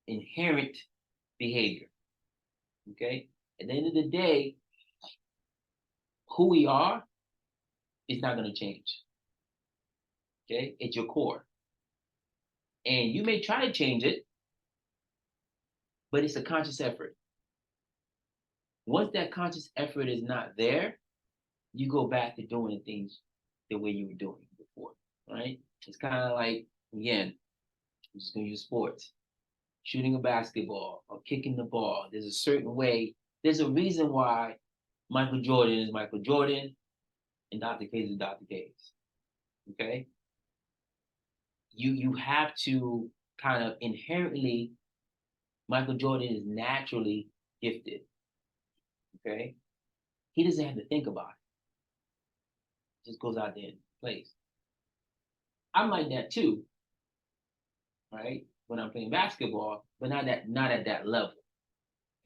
[SPEAKER 1] inherent behavior, okay? At the end of the day, who we are is not going to change. Okay, it's your core. And you may try to change it, but it's a conscious effort. Once that conscious effort is not there, you go back to doing things the way you were doing before, right? It's kind of like, again, I'm just going to use sports. Shooting a basketball or kicking the ball. There's a certain way. There's a reason why Michael Jordan is Michael Jordan and Dr. Case is Dr. Case. Okay? You have to kind of inherently, Michael Jordan is naturally gifted. Okay? He doesn't have to think about it. Just goes out there and plays. I'm like that too, right? When I'm playing basketball, but not at that level.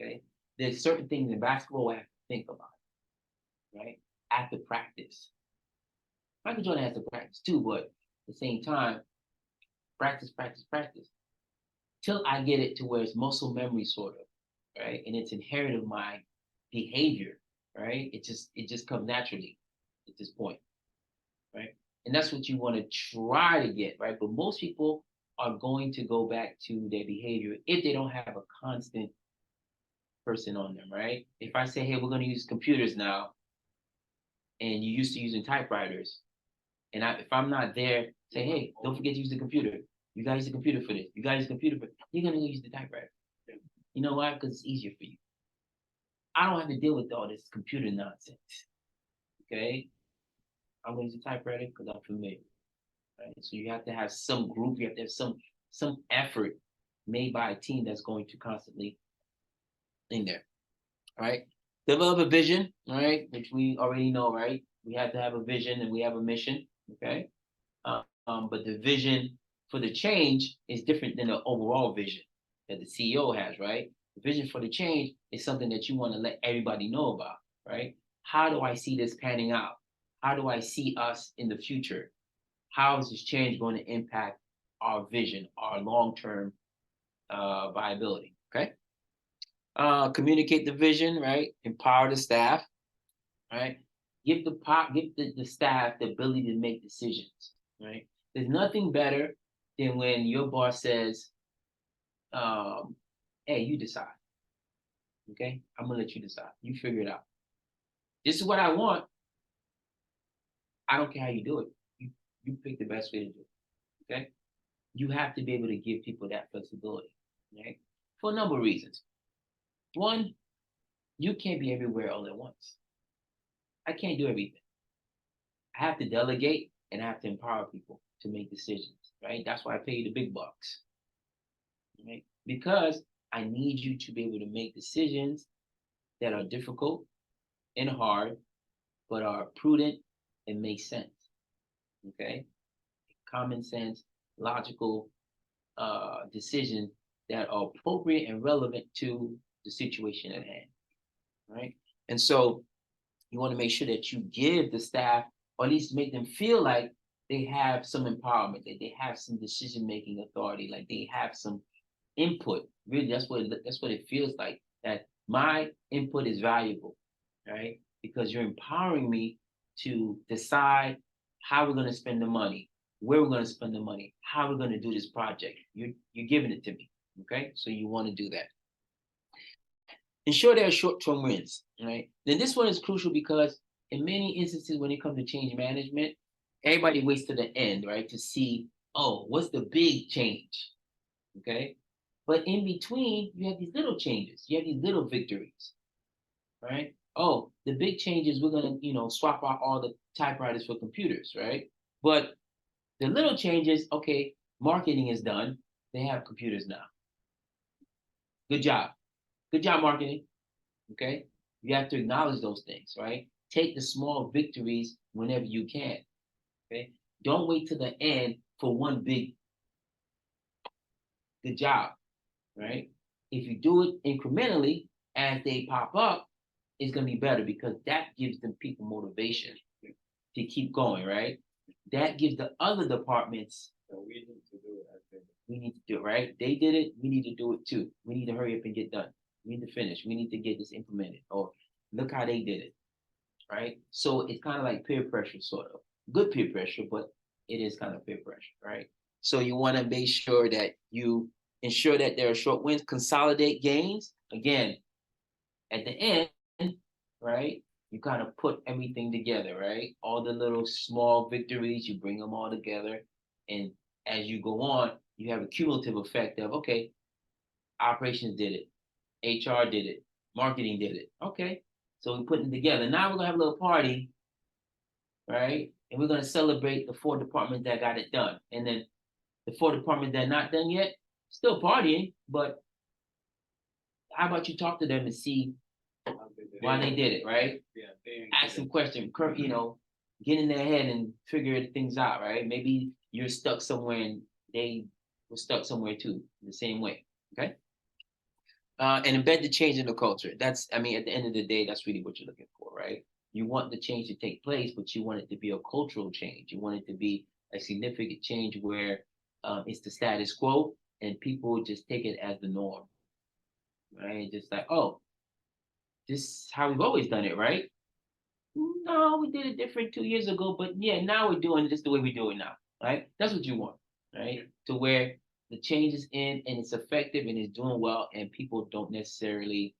[SPEAKER 1] Okay? There's certain things in basketball I have to think about, right? I have to practice. Michael Jordan has to practice too, but at the same time, practice, till I get it to where it's muscle memory, sort of, right? And it's inherent of my behavior, right? It just comes naturally at this point, right? And that's what you want to try to get, right? But most people are going to go back to their behavior if they don't have a constant person on them, right? If I say, hey, we're going to use computers now, and you're used to using typewriters, and if I'm not there, say, hey, don't forget to use the computer. You guys use the computer for this. You guys use the computer for you're gonna use the typewriter. You know why? Because it's easier for you. I don't have to deal with all this computer nonsense. Okay? I'm gonna use the typewriter because I'm familiar. Right? So you have to have some group, you have to have some effort made by a team that's going to constantly in there. All right. Develop a vision, all right, which we already know, right? We have to have a vision and we have a mission, okay? But the vision for the change is different than the overall vision that the CEO has, right? The vision for the change is something that you want to let everybody know about, right? How do I see this panning out? How do I see us in the future? How is this change going to impact our vision, our long-term viability, okay? Communicate the vision, right? Empower the staff, right? Give the staff the ability to make decisions, right? There's nothing better than when your boss says, hey, you decide. Okay? I'm gonna let you decide. You figure it out. This is what I want. I don't care how you do it. You pick the best way to do it. Okay? You have to be able to give people that flexibility, right? For a number of reasons. One, you can't be everywhere all at once. I can't do everything. I have to delegate and I have to empower people to make decisions, right? That's why I pay you the big bucks, right? Because I need you to be able to make decisions that are difficult and hard, but are prudent and make sense, okay? Common sense, logical decisions that are appropriate and relevant to the situation at hand, right? And so you want to make sure that you give the staff, or at least make them feel like they have some empowerment, that they have some decision-making authority, like they have some input. Really, that's what it feels like, that my input is valuable, right? Because you're empowering me to decide how we're going to spend the money, where we're going to spend the money, how we're going to do this project. You're giving it to me, okay? So you want to do that. Ensure there are short-term wins, right? Then this one is crucial because in many instances when it comes to change management, everybody waits to the end, right, to see, oh, what's the big change, okay? But in between, you have these little changes. You have these little victories, right? Oh, the big change is we're gonna, swap out all the typewriters for computers, right? But the little changes, okay, marketing is done. They have computers now. Good job. Good job, marketing. Okay? You have to acknowledge those things, right? Take the small victories whenever you can. Okay? Don't wait to the end for one big good job, right? If you do it incrementally as they pop up, it's gonna be better because that gives them people motivation to keep going, right? That gives the other departments.
[SPEAKER 3] So we need to do it. I think.
[SPEAKER 1] We need to do it, right? They did it. We need to do it too. We need to hurry up and get done. We need to finish. We need to get this implemented. Or look how they did it, right? So it's kind of like peer pressure, sort of. Good peer pressure, but it is kind of peer pressure, right? So you want to make sure that you ensure that there are short wins, consolidate gains. Again, at the end, right? You kind of put everything together, right? All the little small victories, you bring them all together. And as you go on, you have a cumulative effect of, okay, operations did it, HR did it, marketing did it. Okay, so we put it together. Now we're gonna have a little party, right? And we're gonna celebrate the 4 departments that got it done. And then the 4 departments that are not done yet, still partying, but how about you talk to them and see why they did it, right?
[SPEAKER 3] Yeah.
[SPEAKER 1] Ask some questions, get in their head and figure things out, right? Maybe you're stuck somewhere and they were stuck somewhere too, the same way, okay? And embed the change in the culture. That's, I mean, at the end of the day, that's really what you're looking for, right? You want the change to take place, but you want it to be a cultural change. You want it to be a significant change where it's the status quo and people just take it as the norm, right? Just like, oh, this is how we've always done it, right? No, we did it different 2 years ago, but yeah, now we're doing this the way we do it now, right? That's what you want, right? To where the change is in and it's effective and it's doing well and people don't necessarily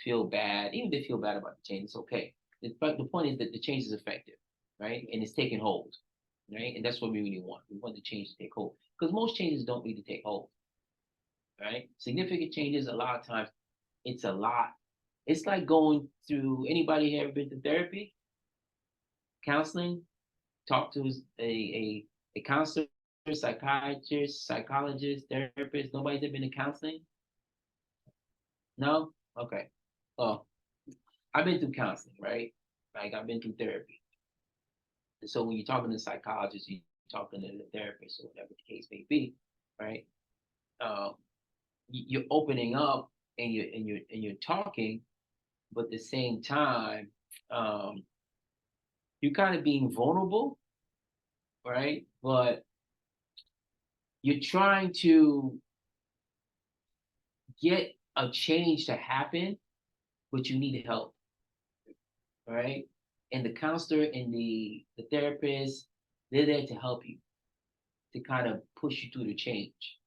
[SPEAKER 1] feel bad. Even if they feel bad about the change, it's okay. But the point is that the change is effective, right? And it's taking hold, right? And that's what we really want. We want the change to take hold because most changes don't need to take hold, right? Significant changes, a lot of times, it's a lot. It's like going through, anybody here ever been to therapy? Counseling? Talk to a counselor, psychiatrist, psychologist, therapist. Nobody's ever been to counseling? No? Okay. I've been through counseling, right? Like I've been through therapy. And so when you're talking to a psychologist, you're talking to the therapist or whatever the case may be, right? You're opening up and you're talking, but at the same time, you're kind of being vulnerable, right? But you're trying to get a change to happen, but you need help, right? And the counselor and the therapist, they're there to help you, to kind of push you through the change,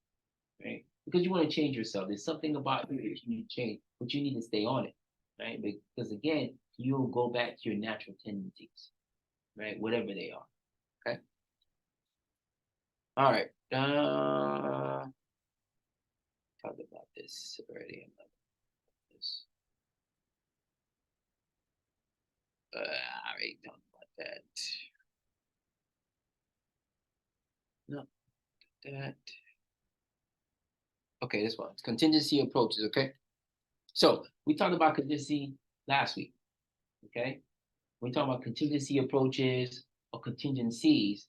[SPEAKER 1] right? Because you want to change yourself. There's something about you that you need to change, but you need to stay on it, right? Because again, you'll go back to your natural tendencies, right? Whatever they are. Okay. All right. Talked about this already. This. I already talked about that. No, that. Okay, this one. Contingency approaches, okay? So we talked about contingency last week, okay? When we talk about contingency approaches or contingencies,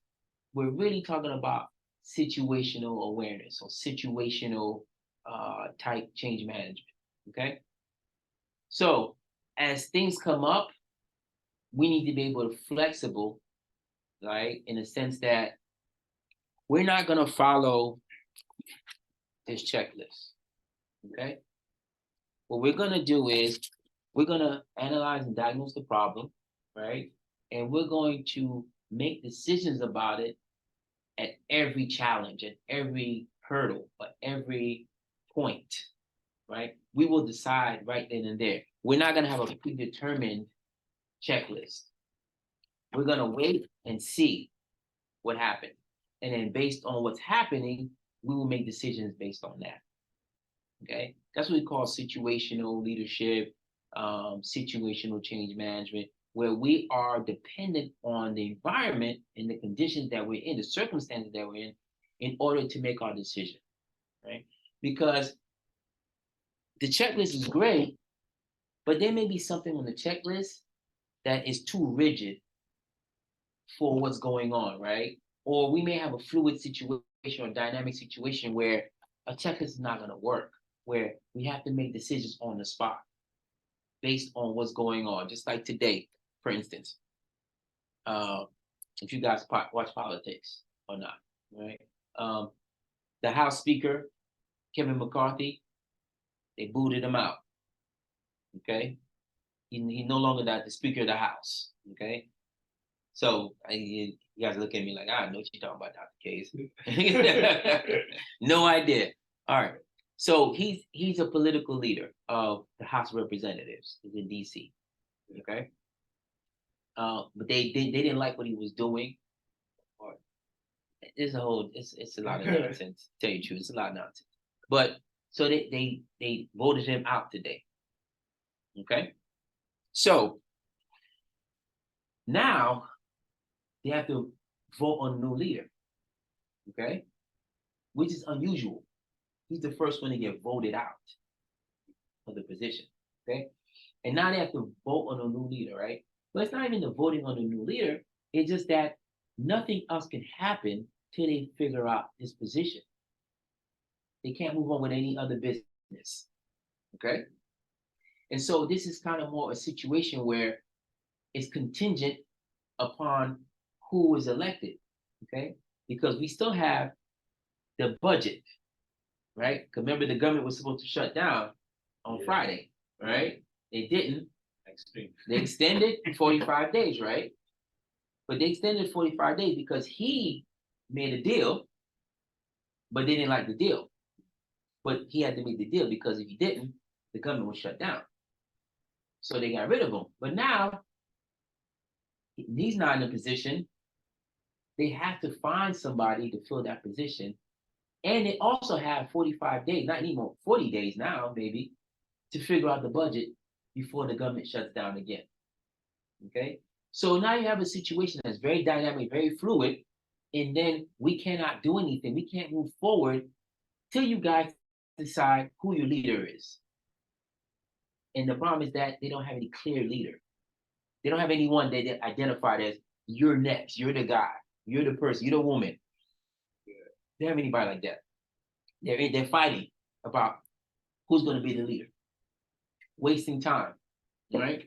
[SPEAKER 1] we're really talking about situational awareness or situational type change management, okay? So as things come up, we need to be able to flexible, right? In the sense that we're not gonna follow this checklist, okay? What we're gonna do is we're gonna analyze and diagnose the problem, right? And we're going to make decisions about it at every challenge, at every hurdle, at every point, right? We will decide right then and there. We're not gonna have a predetermined checklist. We're gonna wait and see what happens. And then based on what's happening, we will make decisions based on that. Okay, that's what we call situational leadership, situational change management, where we are dependent on the environment and the conditions that we're in, the circumstances that we're in order to make our decision, right? Because the checklist is great, but there may be something on the checklist that is too rigid for what's going on, right? Or we may have a fluid situation or dynamic situation where a checklist is not going to work, where we have to make decisions on the spot based on what's going on. Just like today, for instance, if you guys watch politics or not, right? The House Speaker, Kevin McCarthy, they booted him out. Okay, he no longer the Speaker of the House. Okay, so you guys look at me like I know what you're talking about, Dr. Case. No idea. All right. So he's a political leader of the House of Representatives. He's in D.C. Okay. But they didn't like what he was doing. Or it's a lot of nonsense. To tell you the truth, it's a lot of nonsense. But so they voted him out today. Okay. So now they have to vote on a new leader. Okay, which is unusual. He's the first one to get voted out of the position. Okay, and now they have to vote on a new leader, right? But it's not even the voting on a new leader. It's just that nothing else can happen till they figure out his position. They can't move on with any other business. Okay, and so this is kind of more a situation where it's contingent upon who was elected. Okay, because we still have the budget, right? Because remember, the government was supposed to shut down on Friday, right? They didn't. They extended 45 days, right? But they extended 45 days because he made a deal, but they didn't like the deal. But he had to make the deal because if he didn't, the government was shut down. So they got rid of him. But now he's not in a position. They have to find somebody to fill that position. And they also have 45 days, not anymore, 40 days now, maybe, to figure out the budget before the government shuts down again. Okay? So now you have a situation that's very dynamic, very fluid, and then we cannot do anything. We can't move forward till you guys decide who your leader is. And the problem is that they don't have any clear leader. They don't have anyone that they identified as you're next, you're the guy, you're the person, you're the woman. They don't have anybody like that. They're fighting about who's going to be the leader, wasting time, right?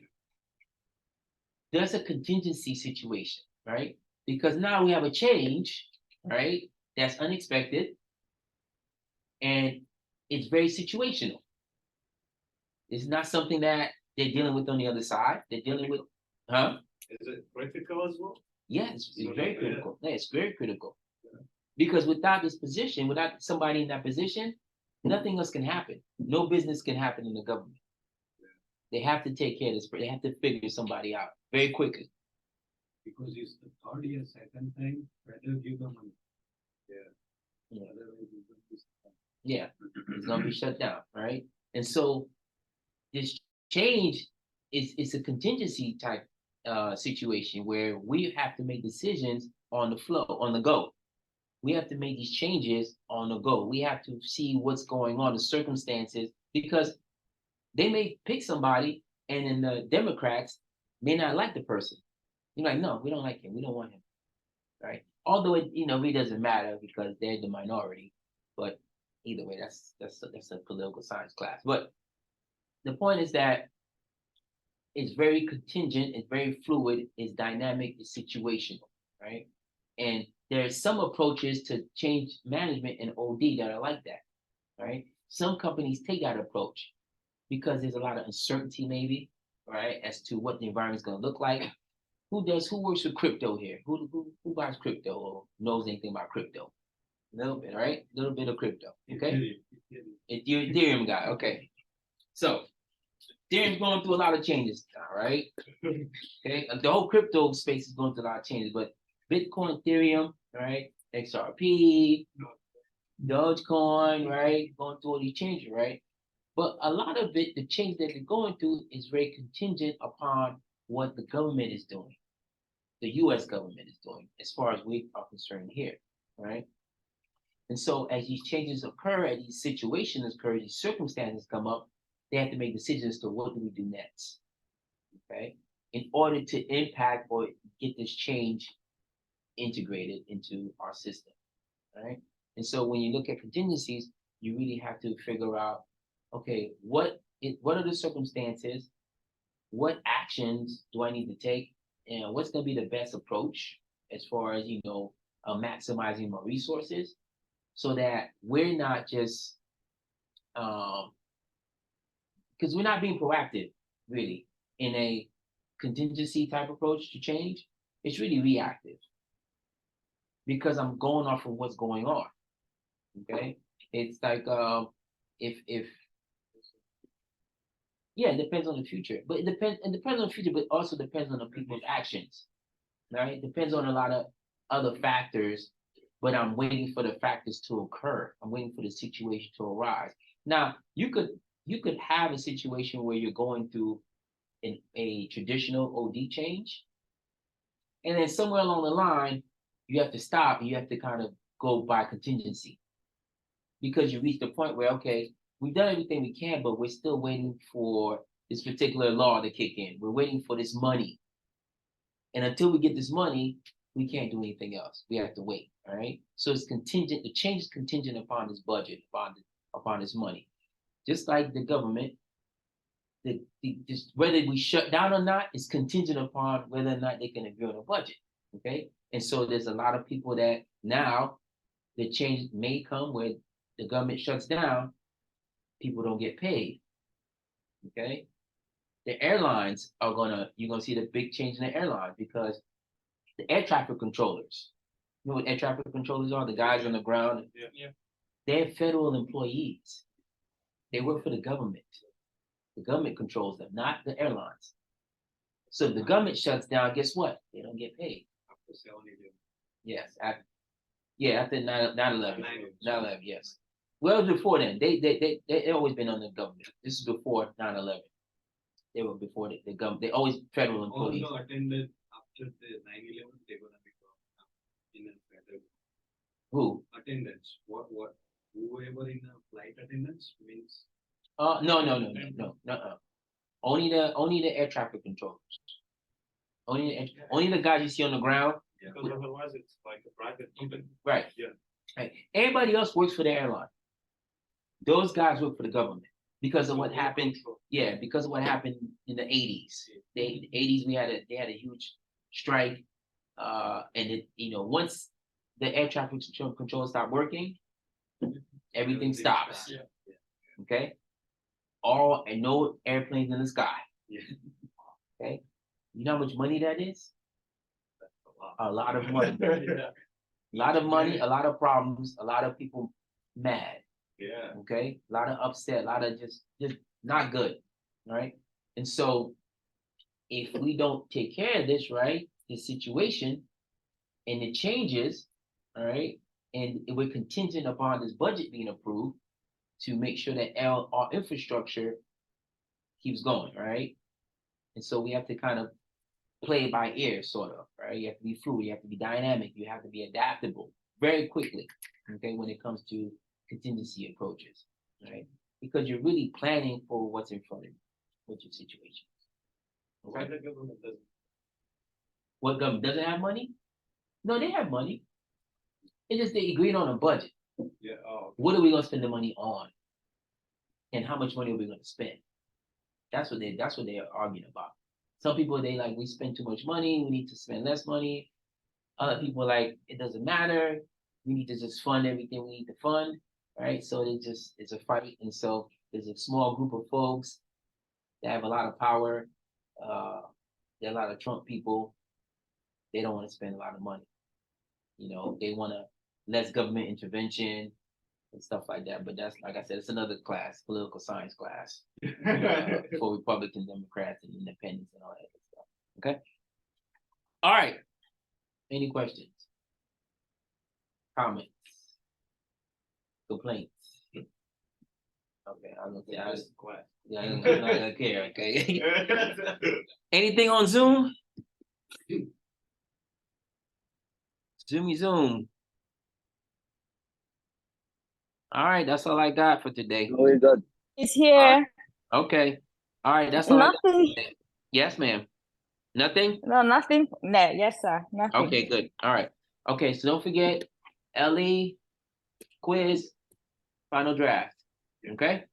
[SPEAKER 1] There's a contingency situation, right? Because now we have a change, right? That's unexpected, and it's very situational. It's not something that they're dealing with on the other side. They're dealing with, huh?
[SPEAKER 3] Is it critical as well?
[SPEAKER 1] Yeah, it's
[SPEAKER 3] So,
[SPEAKER 1] very
[SPEAKER 3] yeah.
[SPEAKER 1] critical. Yeah, it's very critical. Because without this position, without somebody in that position, nothing else can happen. No business can happen in the government. They have to take care of this. They have to figure somebody out very quickly.
[SPEAKER 3] Because it's the third year, second time, better give the money.
[SPEAKER 1] Yeah.
[SPEAKER 3] Otherwise it's gonna be stuck.
[SPEAKER 1] Yeah, it's gonna be shut down, right? And so this change is a contingency type situation where we have to make decisions on the flow, on the go. We have to make these changes on the go. We have to see what's going on, the circumstances, because they may pick somebody, and then the Democrats may not like the person. You're like, no, we don't like him. We don't want him, right? Although it really doesn't matter because they're the minority. But either way, that's a political science class. But the point is that it's very contingent, it's very fluid, it's dynamic, it's situational, right? And there's some approaches to change management in OD that are like that, right? Some companies take that approach because there's a lot of uncertainty, maybe, right, as to what the environment's going to look like. Who works with crypto here? Who buys crypto or knows anything about crypto? A little bit, right? A little bit of crypto, okay? Ethereum guy, okay. So Ethereum's going through a lot of changes now, right? Okay, the whole crypto space is going through a lot of changes, but Bitcoin, Ethereum, right? XRP, Dogecoin, right? Going through all these changes, right? But a lot of it, the change that they're going through is very contingent upon what the government is doing, the US government is doing, as far as we are concerned here, right? And so as these changes occur, as these situations occur, these circumstances come up, they have to make decisions as to what do we do next, okay? In order to impact or get this change integrated into our system, right? And so when you look at contingencies, you really have to figure out, okay, what are the circumstances? What actions do I need to take? And what's going to be the best approach as far as, maximizing my resources so that we're not just, because we're not being proactive, really, in a contingency type approach to change. It's really reactive because I'm going off of what's going on. Okay, it's like if yeah, it depends on the future, but it depends on the future, but also depends on the people's actions, right? It depends on a lot of other factors, but I'm waiting for the factors to occur. I'm waiting for the situation to arise. Now, you could have a situation where you're going through a traditional OD change, and then somewhere along the line, you have to stop and you have to kind of go by contingency because you reach the point where, okay, we've done everything we can, but we're still waiting for this particular law to kick in. We're waiting for this money. And until we get this money, we can't do anything else. We have to wait. All right. So it's contingent, the change is contingent upon this budget, upon this money. Just like the government, whether we shut down or not is contingent upon whether or not they can agree on a budget. Okay. And so there's a lot of people that now the change may come where the government shuts down, people don't get paid. Okay. The airlines you're gonna see the big change in the airlines because the air traffic controllers, you know what air traffic controllers are? The guys on the ground.
[SPEAKER 3] Yeah.
[SPEAKER 1] They're federal employees. They work for the government. The government controls them, not the airlines. So if the government shuts down, guess what? They don't get paid.
[SPEAKER 3] After 7 years.
[SPEAKER 1] Yes. After 9/11. 9/11, yes. Well, before then, they always been under the government. This is before 9/11. They were before the government. They always federal employees.
[SPEAKER 3] Also attended after the 9/11, they gonna become in a federal
[SPEAKER 1] Who?
[SPEAKER 3] attendance. Whoever in a flight attendance means.
[SPEAKER 1] No. Only the air traffic controllers. Only the guys you see on the ground.
[SPEAKER 3] Yeah, because otherwise it's like a private company.
[SPEAKER 1] Right.
[SPEAKER 3] Yeah.
[SPEAKER 1] Right. Everybody else works for the airline. Those guys work for the government because of what happened. Yeah, because of what happened in the 80s. The 80s, they had a huge strike. And it, once the air traffic control stopped working, everything stops.
[SPEAKER 3] Yeah.
[SPEAKER 1] Okay. And no airplanes in the sky.
[SPEAKER 3] Yeah.
[SPEAKER 1] Okay. You know how much money that is? A lot of money.
[SPEAKER 3] Yeah.
[SPEAKER 1] A lot of money, a lot of problems, a lot of people mad.
[SPEAKER 3] Yeah.
[SPEAKER 1] Okay, a lot of upset, a lot of just not good, right? And so if we don't take care of this, right, this situation, and it changes, all right, and we're contingent upon this budget being approved to make sure that our infrastructure keeps going, right? And so we have to kind of play by ear, sort of, right? You have to be fluid, you have to be dynamic, you have to be adaptable very quickly, okay, when it comes to contingency approaches, right? Because you're really planning for what's in front of you, what's your situation.
[SPEAKER 3] Why
[SPEAKER 1] Okay?
[SPEAKER 3] the government doesn't?
[SPEAKER 1] What government doesn't have money? No, they have money. It's just they agreed on a budget.
[SPEAKER 3] Yeah. Oh.
[SPEAKER 1] What are we gonna spend the money on? And how much money are we gonna spend? That's what they're arguing about. Some people we spend too much money, we need to spend less money. Other people it doesn't matter. We need to just fund everything we need to fund, right? So it's a fight. And so there's a small group of folks that have a lot of power. There are a lot of Trump people. They don't want to spend a lot of money. They want less government intervention and stuff like that. But that's, like I said, it's another class, political science class, for Republicans, Democrats, and independents and all that stuff. Okay. All right. Any questions? Comments? Complaints? Okay, I'm gonna say I'm not gonna care. Okay. Anything on Zoom? Zoom. All right, that's all I got for today.
[SPEAKER 5] Very good.
[SPEAKER 2] He's here.
[SPEAKER 1] Okay. All right, that's all I got for
[SPEAKER 2] Nothing.
[SPEAKER 1] today. Yes, ma'am. Nothing?
[SPEAKER 2] No, nothing. No, yes, sir. Nothing.
[SPEAKER 1] Okay, good. All right. Okay, so don't forget LE quiz, final draft. Okay?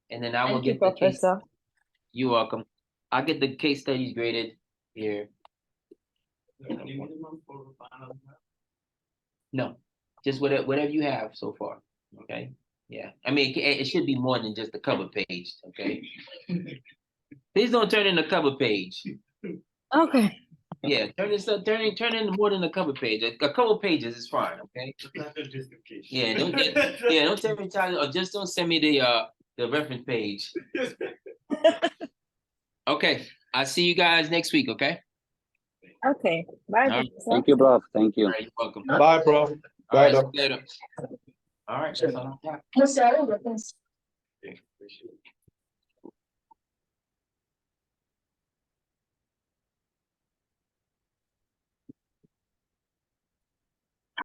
[SPEAKER 1] And then I will
[SPEAKER 2] Thank you,
[SPEAKER 1] get the case.
[SPEAKER 2] Professor.
[SPEAKER 1] You're welcome. I'll get the case studies graded here.
[SPEAKER 3] Any minimum for the final?
[SPEAKER 1] No, just whatever you have so far. Okay. Yeah. I mean, it should be more than just the cover page. Okay. Please don't turn in the cover page.
[SPEAKER 2] Okay.
[SPEAKER 1] Yeah, turn in more than the cover page. A couple pages is fine. Okay.
[SPEAKER 3] Justification.
[SPEAKER 1] Yeah. Don't tell me or just don't send me the reference page. Okay. I'll see you guys next week. Okay.
[SPEAKER 2] Okay. Bye,
[SPEAKER 1] All right.
[SPEAKER 2] Professor.
[SPEAKER 5] Thank you, Prof. Thank you.
[SPEAKER 1] All right. You're welcome.
[SPEAKER 4] Bye, Prof.
[SPEAKER 1] All right.
[SPEAKER 4] Bye,
[SPEAKER 1] See you later. All right. That's all I got.
[SPEAKER 2] Yes, sir.